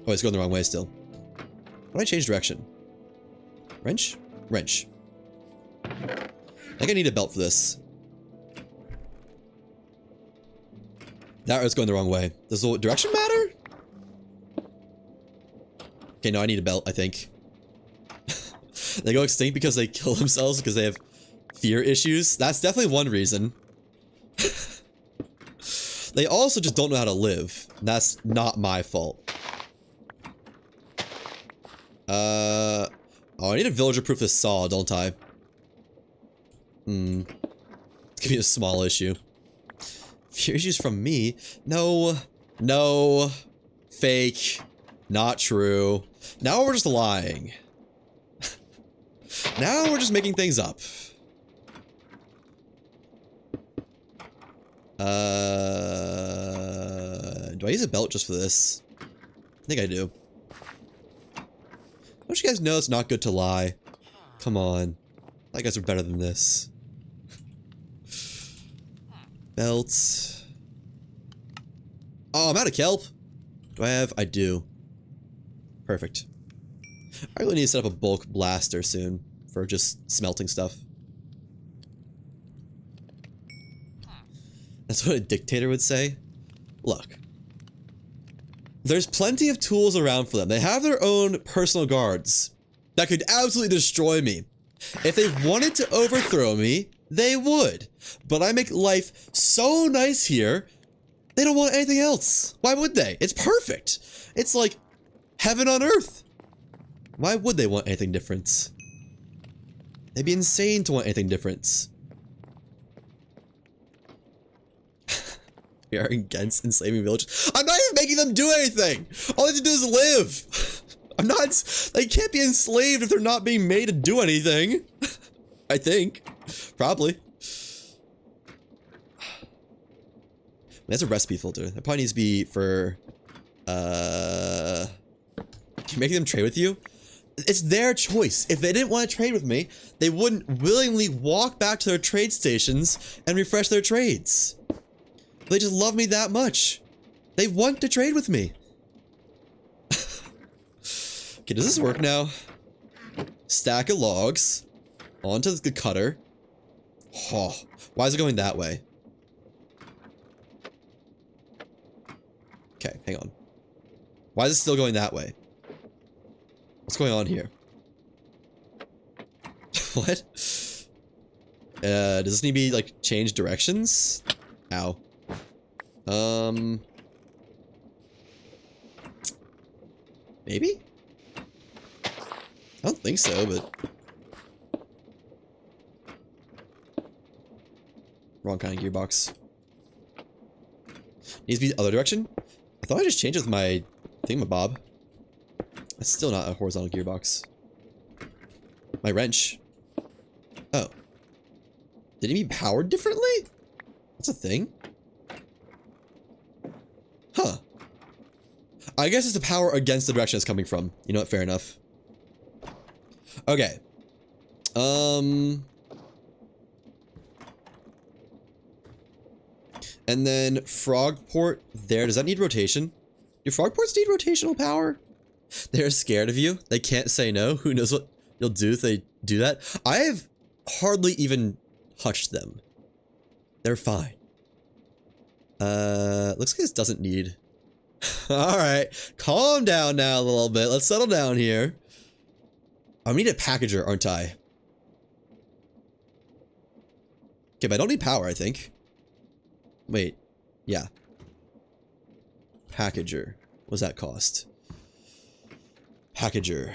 Oh, it's going the wrong way still. Why do I change direction? Wrench? Wrench. I think I need a belt for this. That was going the wrong way. Does the direction matter? Okay, no, I need a belt, I think. They go extinct because they kill themselves because they have fear issues. That's definitely one reason. They also just don't know how to live. That's not my fault. Oh, I need a villager-proof this saw, don't I? It's gonna be a small issue. Fear issues from me? No. No. Fake. Not true. Now we're just lying. Now we're just making things up. Do I use a belt just for this? I think I do. Don't you guys know it's not good to lie? Come on. I guys are better than this. Belts. Oh, I'm out of kelp. Do I have? I do. Perfect. I really need to set up a bulk blaster soon for just smelting stuff. That's what a dictator would say. Look. There's plenty of tools around for them. They have their own personal guards that could absolutely destroy me. If they wanted to overthrow me, they would. But I make life so nice here, they don't want anything else. Why would they? It's perfect. It's like heaven on earth. Why would they want anything different? They'd be insane to want anything different. We are against enslaving villages. I'm not even making them do anything. All they have to do is live. I'm not. They can't be enslaved if they're not being made to do anything. I think. Probably. That's a recipe filter. That probably needs to be for. You're making them trade with you? It's their choice. If they didn't want to trade with me, they wouldn't willingly walk back to their trade stations and refresh their trades. They just love me that much. They want to trade with me. Okay, does this work now? Stack of logs. Onto the cutter. Oh, why is it going that way? Okay, hang on. Why is it still going that way? What's going on here? What? Does this need to be, like, change directions? Ow. Maybe? I don't think so, but... Wrong kind of gearbox. Needs to be the other direction? I thought I just changed it with my thingamabob. That's still not a horizontal gearbox. My wrench. Oh. Did it be powered differently? That's a thing? Huh. I guess it's the power against the direction it's coming from. You know what? Fair enough. Okay. And then Frogport there. Does that need rotation? Do Frogports need rotational power? They're scared of you. They can't say no. Who knows what you'll do if they do that? I have hardly even touched them. They're fine. Looks like this doesn't need... Alright, calm down now a little bit. Let's settle down here. I need a packager, aren't I? Okay, but I don't need power, I think. Wait, yeah. Packager. What's that cost? Packager.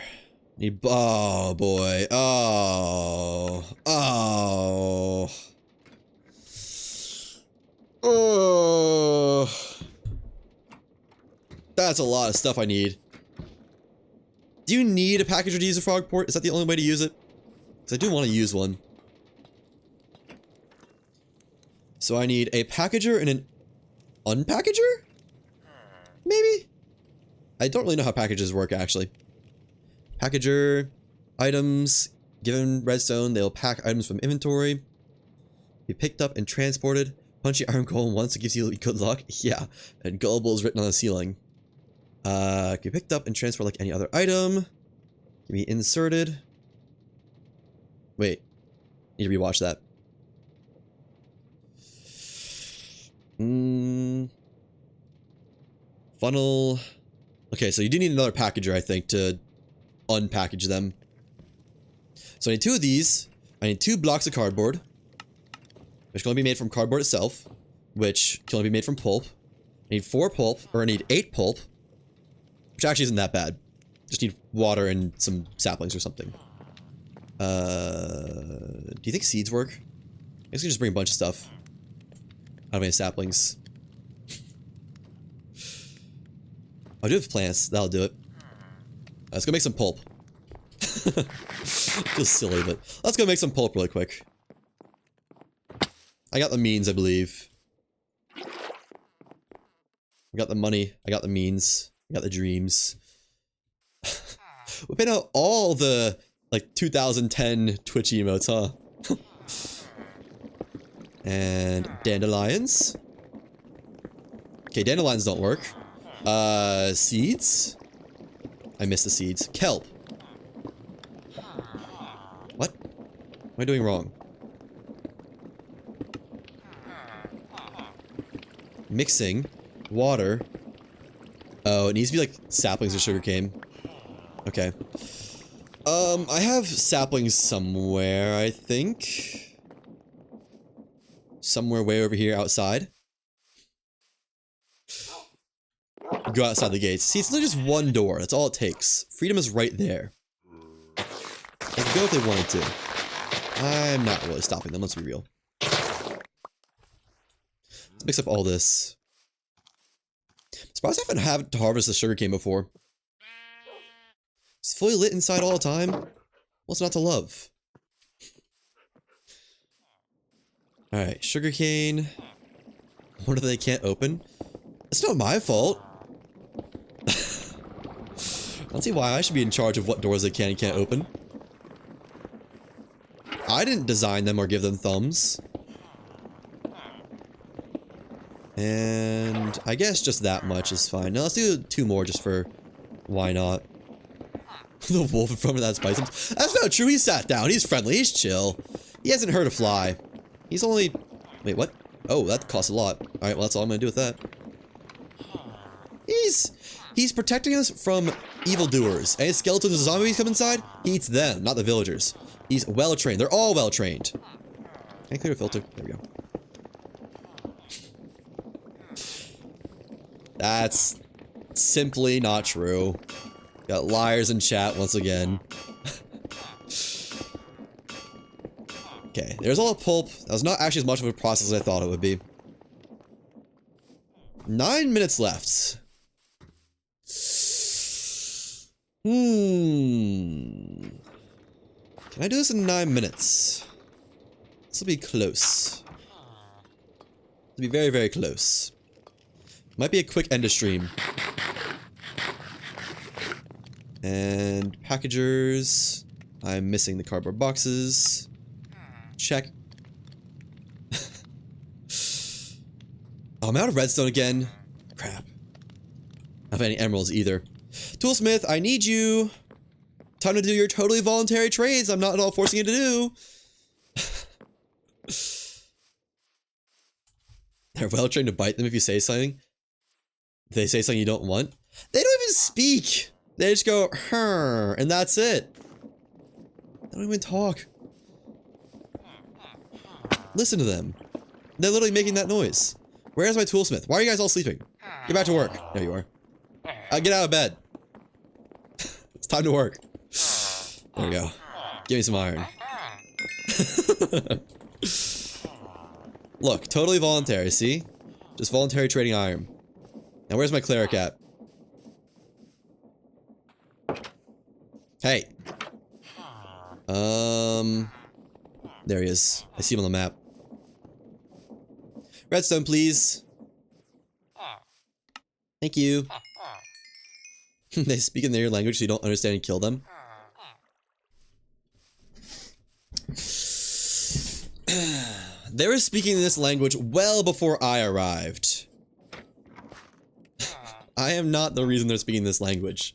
Need... Oh, boy. Oh. Oh. Oh. That's a lot of stuff I need. Do you need a packager to use a frog port? Is that the only way to use it? Because I do want to use one. So I need a packager and an unpackager? Maybe? I don't really know how packages work, actually. Packager, items, given redstone, they'll pack items from inventory. Be picked up and transported. Punch the iron golem once, it gives you good luck. Yeah, and gullible is written on the ceiling. Can be picked up and transported like any other item. Can be inserted. Wait, need to rewatch that. Funnel. Okay, so you do need another packager, I think, to unpackage them. So I need 2 of these. I need 2 blocks of cardboard, which can only be made from cardboard itself, which can only be made from pulp. I need 4 pulp, or I need 8 pulp, which actually isn't that bad. Just need water and some saplings or something. Do you think seeds work? I guess we can just bring a bunch of stuff. I don't have any saplings. I'll do it with plants. That'll do it. Let's go make some pulp. Feels silly, but let's go make some pulp really quick. I got the means, I believe. I got the money. I got the means. I got the dreams. Whipping out all the, like, 2010 Twitch emotes, huh? And dandelions. Okay, dandelions don't work. Seeds? I missed the seeds. Kelp. What? What am I doing wrong? Mixing. Water. Oh, it needs to be like saplings or sugarcane. Okay. I have saplings somewhere, I think. Somewhere way over here outside. Go outside the gates. See, it's literally just one door. That's all it takes. Freedom is right there. They could go if they wanted to. I'm not really stopping them, let's be real. Let's mix up all this. I'm surprised I haven't had to harvest the sugarcane before. It's fully lit inside all the time. What's not to love? Alright, sugarcane. What if they can't open? It's not my fault. I don't see why I should be in charge of what doors they can and can't open. I didn't design them or give them thumbs. And I guess just that much is fine. Now let's do 2 more just for why not. The wolf in front of that spice. That's not true. He sat down. He's friendly. He's chill. He hasn't hurt a fly. He's only... Wait, what? Oh, that costs a lot. Alright, well that's all I'm gonna do with that. He's protecting us from evildoers. Any skeletons or zombies come inside, he eats them, not the villagers. He's well trained. They're all well trained. Can I clear a filter? There we go. That's simply not true. Got liars in chat once again. Okay, there's all the pulp. That was not actually as much of a process as I thought it would be. 9 minutes left. Can I do this in 9 minutes? This will be close. It'll be very, very close. Might be a quick end of stream. And packagers. I'm missing the cardboard boxes. Check. Oh, I'm out of redstone again. Crap. I don't have any emeralds either. Toolsmith, I need you. Time to do your totally voluntary trades I'm not at all forcing you to do. They're well trained to bite them if you say something. If they say something you don't want. They don't even speak. They just go, "Her," and that's it. They don't even talk. Listen to them. They're literally making that noise. Where's my toolsmith? Why are you guys all sleeping? Get back to work. There you are. Get out of bed. It's time to work. There we go. Give me some iron. Look, totally voluntary, see? Just voluntary trading iron. Now where's my cleric at? Hey. There he is. I see him on the map. Redstone, please. Thank you. They speak in their language so you don't understand and kill them. They were speaking this language well before I arrived. I am not the reason they're speaking this language.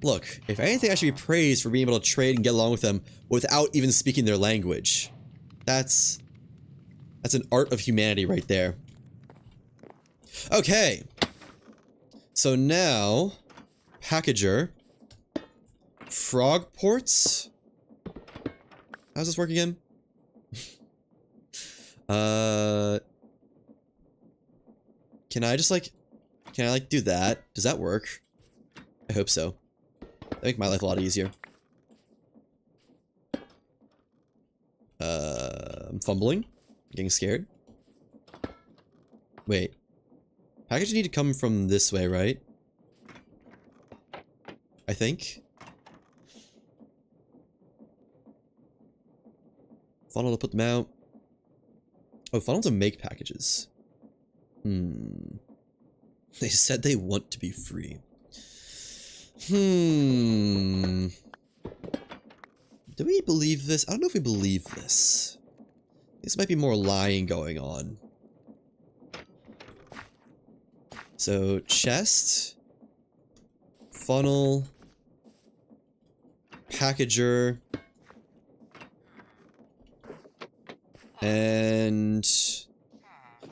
Look, if anything, I should be praised for being able to trade and get along with them without even speaking their language. That's an art of humanity right there. Okay. So now, packager, frog ports. How's this work again? Can I just do that? Does that work? I hope so. That'd make my life a lot easier. I'm fumbling. I'm getting scared. Wait. Packages need to come from this way, right? I think. Funnel to put them out. Oh, funnel to make packages. They said they want to be free. Do we believe this? I don't know if we believe this. This might be more lying going on. So, chest, funnel, packager, and...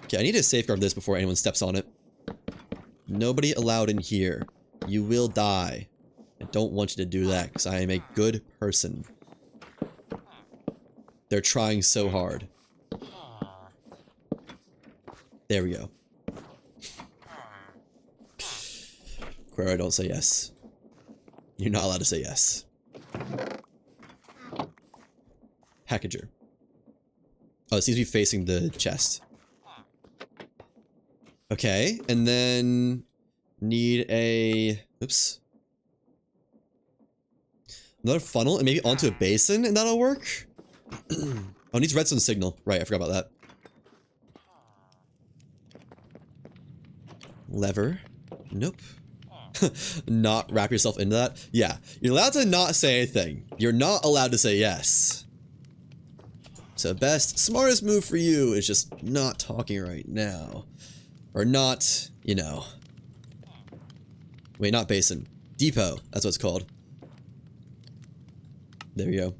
Okay, I need to safeguard this before anyone steps on it. Nobody allowed in here. You will die. I don't want you to do that, because I am a good person. They're trying so hard. There we go. Quero, don't say yes. You're not allowed to say yes. Packager. Oh, it seems to be facing the chest. Okay, and then need a... Oops. Another funnel and maybe onto a basin and that'll work? Oh, it needs redstone signal. Right, I forgot about that. Lever. Nope. Not wrap yourself into that. Yeah, you're allowed to not say anything. You're not allowed to say yes. So best, smartest move for you is just not talking right now. Or not, you know. Wait, not basin. Depot, that's what it's called. There you go.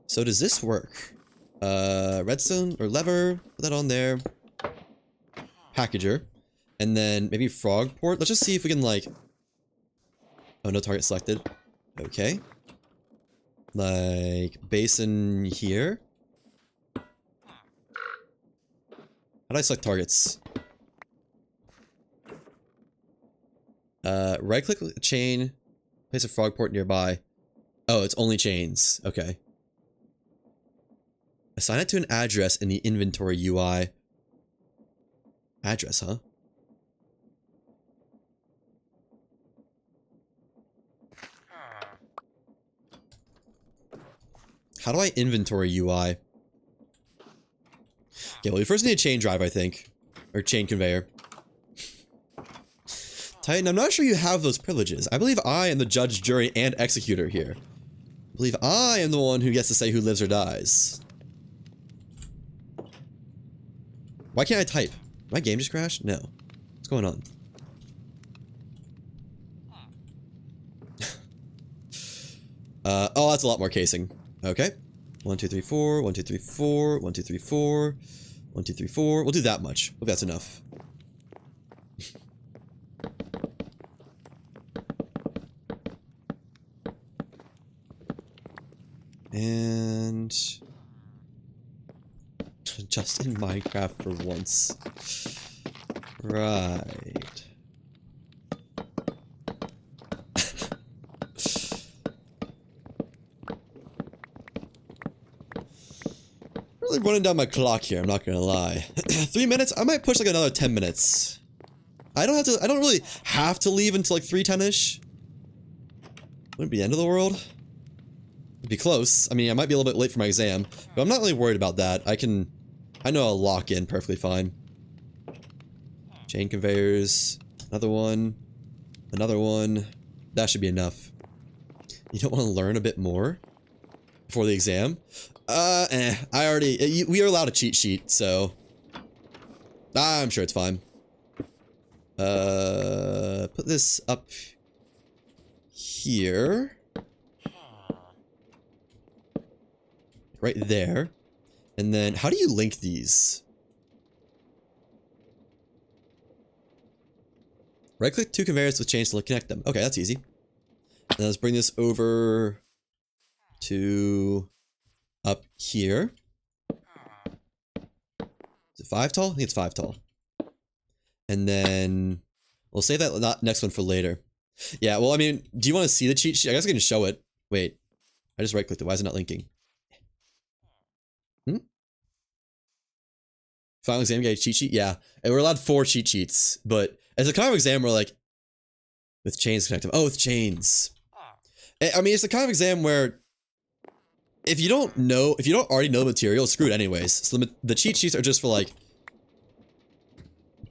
So does this work? Redstone or lever, put that on there. Packager. And then maybe frog port. Let's just see if we can like... Oh, no target selected. Okay. Like, basin here. How do I select targets? Right click chain, place a frog port nearby. Oh, it's only chains. Okay. Assign it to an address in the inventory UI. Address, huh? How do I inventory UI? Okay, well, we first need a chain drive, I think. Or chain conveyor. Titan, I'm not sure you have those privileges. I believe I am the judge, jury, and executor here. I believe I am the one who gets to say who lives or dies. Why can't I type? My game just crashed? No. What's going on? Oh, that's a lot more casing. Okay. 1, 2, 3, 4. 1, 2, 3, 4. 1, 2, 3, 4. 1, 2, 3, 4. We'll do that much. Hope that's enough. And just in Minecraft for once. Right. Really running down my clock here, I'm not gonna lie. 3 minutes? I might push like another 10 minutes. I don't really have to leave until like 3:10ish. Wouldn't be the end of the world. It'd be close. I mean, I might be a little bit late for my exam, but I'm not really worried about that. I know I'll lock in perfectly fine. Chain conveyors, another one. That should be enough. You don't want to learn a bit more before the exam? We are allowed a cheat sheet, so I'm sure it's fine. Put this up here. Right there. And then, how do you link these? Right-click two conveyors with chains to connect them. Okay, that's easy. Now let's bring this over to up here. Is it 5 tall? I think it's 5 tall. And then we'll save that next one for later. Yeah, well, I mean, do you want to see the cheat sheet? I guess I can just show it. Wait, I just right-clicked it. Why is it not linking? Final exam, you get a cheat sheet? Yeah. And we're allowed 4 cheat sheets, but as a kind of exam, we're like, with chains connect them. Oh, with chains. I mean, it's the kind of exam where if you don't already know the material, it's screwed anyways. So the cheat sheets are just for like,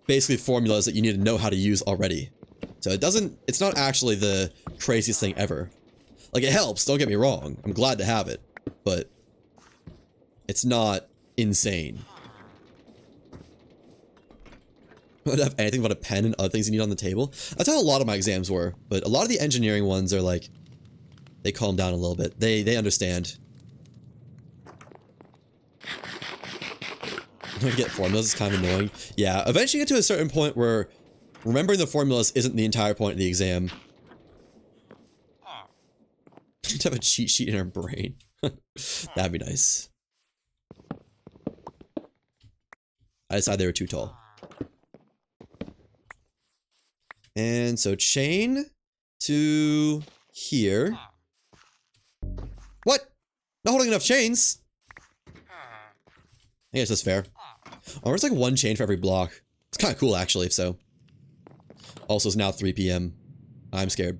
basically formulas that you need to know how to use already. So it's not actually the craziest thing ever. Like, it helps, don't get me wrong. I'm glad to have it, but it's not insane. I don't have anything but a pen and other things you need on the table. That's how a lot of my exams were, but a lot of the engineering ones are like, they calm down a little bit. They understand. Don't get formulas, it's kind of annoying. Yeah, eventually you get to a certain point where remembering the formulas isn't the entire point of the exam. You'd have a cheat sheet in our brain. That'd be nice. I decided they were too tall. And so chain to here. What? Not holding enough chains? I guess that's fair. Oh, there's like 1 chain for every block. It's kind of cool, actually, if so. Also, it's now 3 p.m. I'm scared.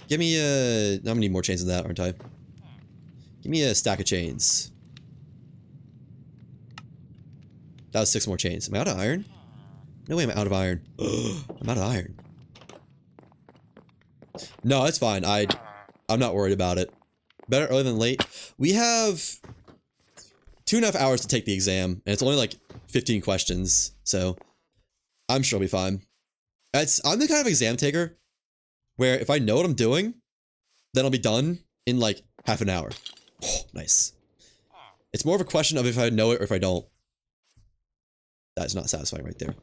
Give me a... I'm gonna need more chains than that, aren't I? Give me a stack of chains. That was 6 more chains. Am I out of iron? No way I'm out of iron. I'm out of iron. No, it's fine. I'm not worried about it. Better early than late. We have 2.5 hours to take the exam, and it's only like 15 questions, so I'm sure I'll be fine. I'm the kind of exam taker where if I know what I'm doing, then I'll be done in like half an hour. Oh, nice. It's more of a question of if I know it or if I don't. That's not satisfying right there.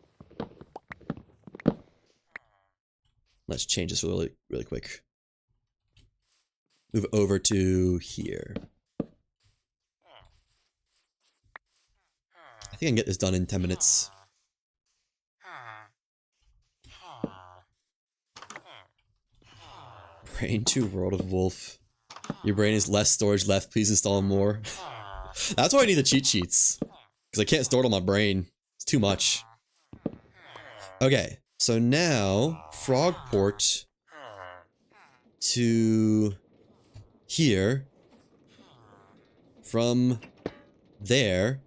Let's change this really, really quick. Move over to here. I think I can get this done in 10 minutes. Brain to World of Wolf. Your brain has less storage left. Please install more. That's why I need the cheat sheets. Because I can't store it on my brain. It's too much. Okay. So now, frog port to here. From there.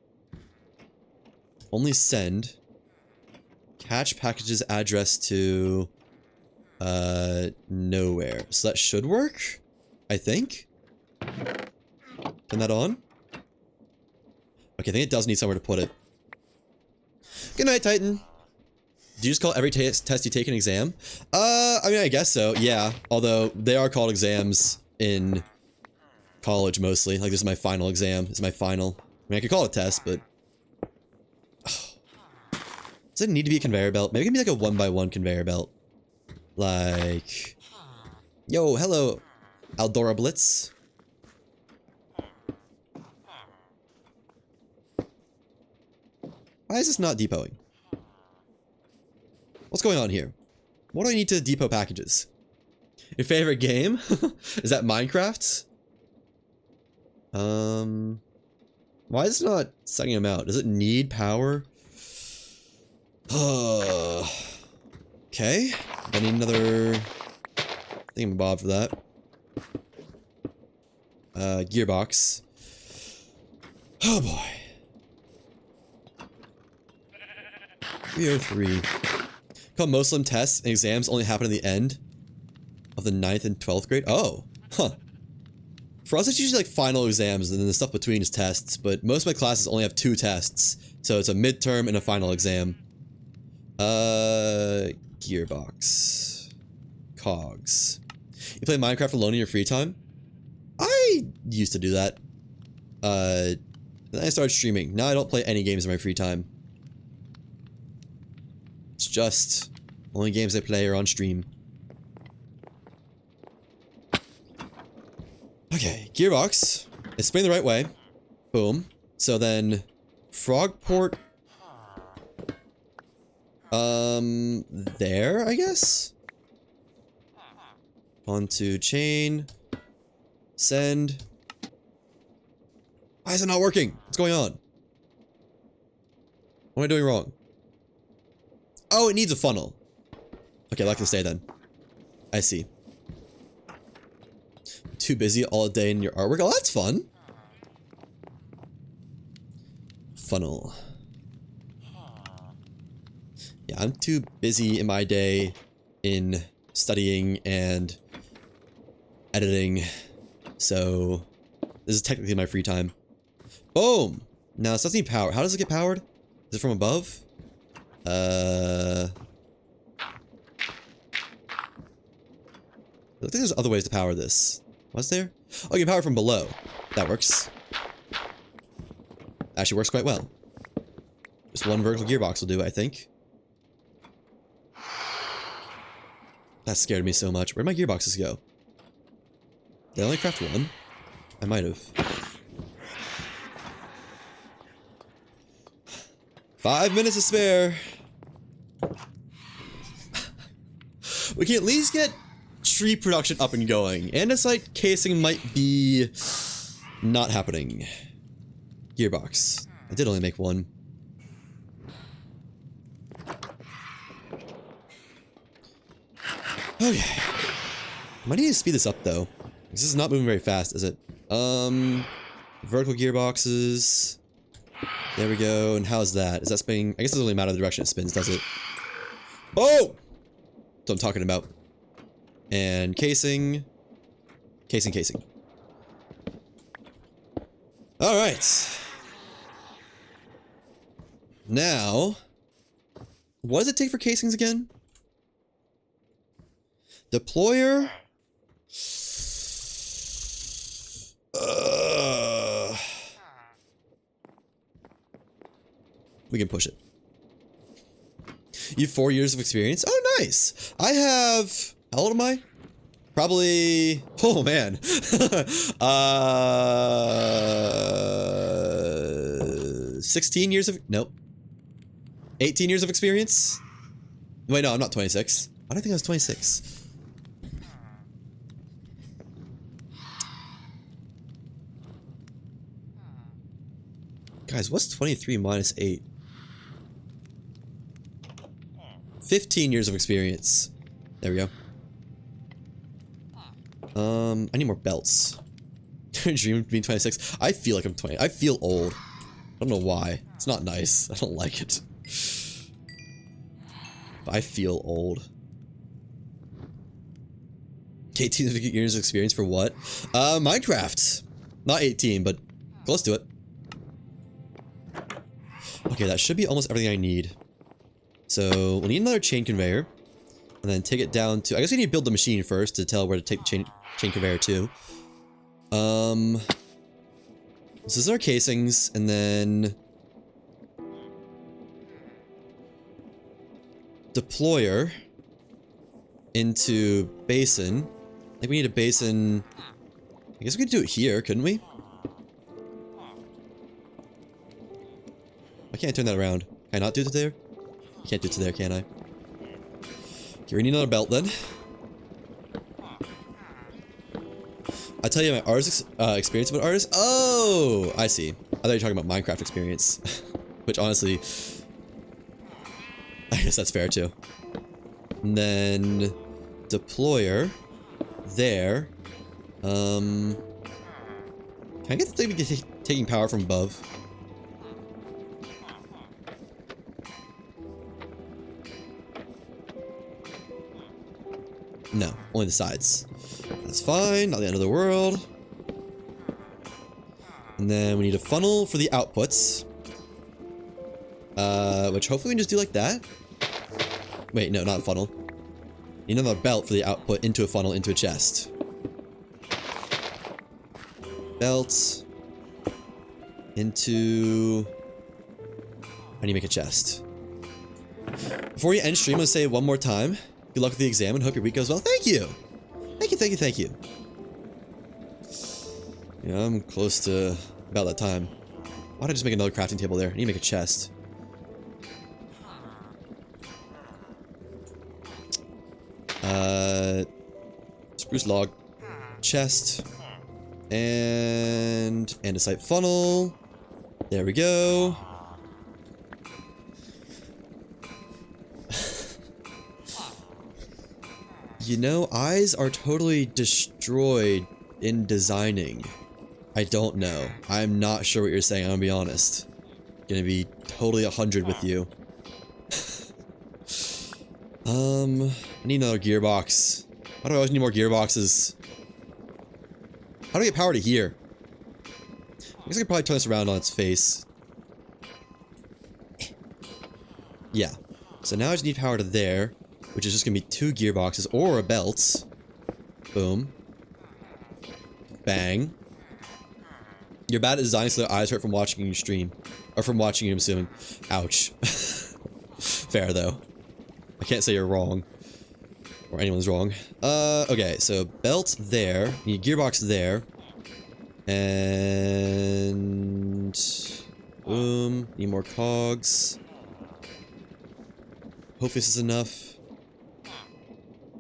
Only send. Attach packages address to nowhere. So that should work, I think. Turn that on. Okay, I think it does need somewhere to put it. Good night, Titan. Do you just call every test you take an exam? I mean, I guess so, yeah. Although, they are called exams in college, mostly. Like, this is my final exam. This is my final. I mean, I could call it a test, but... Does it need to be a conveyor belt? Maybe it can be like a 1x1 conveyor belt. Like... Yo, hello, Aldora Blitz. Why is this not depoting? What's going on here? What do I need to depot packages? Your favorite game? Is that Minecraft? Why is it not sucking them out? Does it need power? Okay. I need another thingamabob for that. Gearbox. Oh boy. 303. Called Muslim tests and exams only happen at the end of the 9th and 12th grade. Oh, huh. For us, it's usually like final exams, and then the stuff between is tests, but most of my classes only have 2 tests. So it's a midterm and a final exam. Gearbox. Cogs. You play Minecraft alone in your free time? I used to do that. Then I started streaming. Now I don't play any games in my free time. It's just only games I play are on stream. Okay, gearbox. It's spinning the right way. Boom. So then, Frogport. There, I guess? Onto chain. Send. Why is it not working? What's going on? What am I doing wrong? Oh, it needs a funnel. Okay, that can stay then. I see. Too busy all day in your artwork. Oh, that's fun. Funnel. Yeah, I'm too busy in my day in studying and editing. So, this is technically my free time. Boom! Now, this doesn't need power. How does it get powered? Is it from above? I think there's other ways to power this. Was there? Oh, you can power from below. That works. Actually works quite well. Just one vertical gearbox will do, I think. That scared me so much. Where'd my gearboxes go? Did I only craft one? I might have. 5 minutes to spare. We can at least get tree production up and going. Andesite casing might be not happening. Gearbox. I did only make one. Okay. Might need to speed this up though. This is not moving very fast, is it? Vertical gearboxes. There we go. And how's that? Is that spinning? I guess it doesn't really matter the direction it spins, does it? Oh! That's what I'm talking about. And casing. Casing. Alright. Now, what does it take for casings again? Deployer. We can push it. You have 4 years of experience? Oh, nice. I have... How old am I? Probably... Oh, man. 16 years of... Nope. 18 years of experience? Wait, no, I'm not 26. I don't think I was 26. Guys, what's 23 minus 8? 15 years of experience. There we go. I need more belts. Dream of being 26. I feel like I'm 20. I feel old. I don't know why. It's not nice. I don't like it. I feel old. 18 years of experience for what? Minecraft. Not 18, but close to it. Okay, that should be almost everything I need. So, we'll need another chain conveyor. And then take it down to... I guess we need to build the machine first to tell where to take the chain conveyor to. This is our casings, and then... deployer into basin. I think we need a basin... I guess we could do it here, couldn't we? I can't turn that around. Can I not do it there? I can't do it to there, can I? Okay, we need another belt then. I tell you my artist experience about artists. Oh, I see. I thought you were talking about Minecraft experience, which honestly, I guess that's fair too. And then deployer there. Can I get the thing taking power from above? No, only the sides. That's fine, not the end of the world. And then we need a funnel for the outputs. Which hopefully we can just do like that. Wait, no, not a funnel. You need another belt for the output into a funnel into a chest. Belt. Into... I need to make a chest. Before we end stream, I'm gonna say it one more time. Good luck with the exam and hope your week goes well. Thank you! Thank you, thank you, thank you. Yeah, I'm close to about that time. Why don't I just make another crafting table there? I need to make a chest. Spruce log. Chest. And andesite funnel. There we go. You know, eyes are totally destroyed in designing. I don't know. I'm not sure what you're saying, I'm gonna be honest. Gonna be totally 100 with you. I need another gearbox. Why do I always need more gearboxes? How do I get power to here? I guess I could probably turn this around on its face. Yeah. So now I just need power to there, which is just gonna be 2 gearboxes or a belt. Boom. Bang. You're bad at designing so their eyes hurt from watching you stream. Or from watching you, I'm assuming. Ouch. Fair, though. I can't say you're wrong. Or anyone's wrong. Okay, so belt there. Need gearbox there. And... boom. Need more cogs. Hopefully this is enough.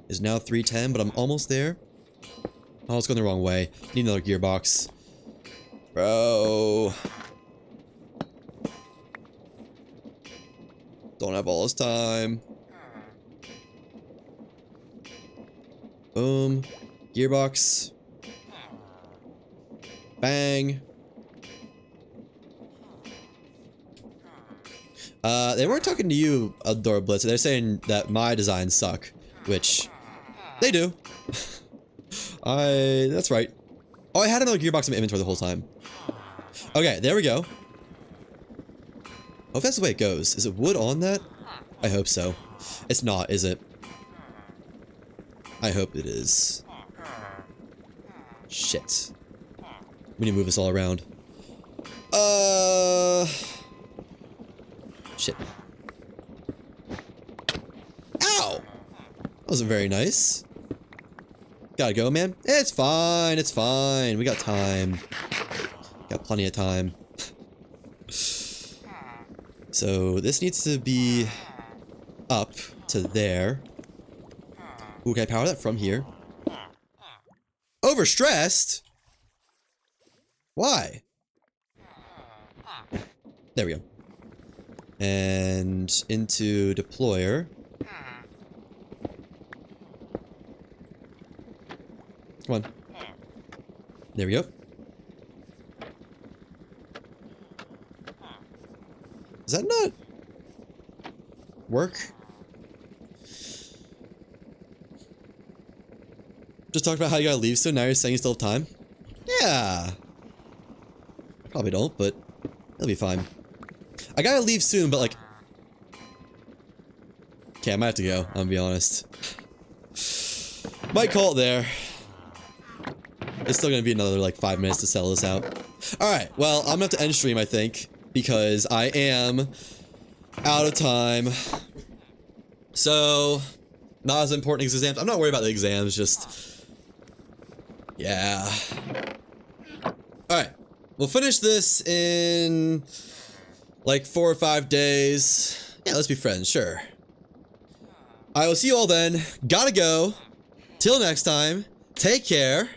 Is now 310, but I'm almost there. Oh, it's going the wrong way. Need another gearbox. Bro. Don't have all this time. Boom. Gearbox. Bang. They weren't talking to you, Adora Blitz. They're saying that my designs suck. Which, they do. That's right. Oh, I had another gearbox in my inventory the whole time. Okay, there we go. Oh, if that's the way it goes. Is it wood on that? I hope so. It's not, is it? I hope it is. Shit. We need to move this all around. Shit. Ow! That wasn't very nice. Gotta go, man. It's fine, it's fine. We got time. Got plenty of time. So, this needs to be up to there. Ooh, can I power that from here? Overstressed? Why? There we go. And into deployer. Come on. There we go. Does that not work? Just talked about how you gotta leave soon, now you're saying you still have time? Yeah. Probably don't, but it'll be fine. I gotta leave soon, but like... Okay, I might have to go, I'm gonna be honest. Might call it there. It's still gonna be another like 5 minutes to sell this out. Alright, well, I'm gonna have to end stream, I think, because I am out of time. So, not as important as exams. I'm not worried about the exams, just... Yeah. Alright, we'll finish this in like 4 or 5 days. Yeah, let's be friends, sure. I will see you all then. Gotta go. Till next time, take care.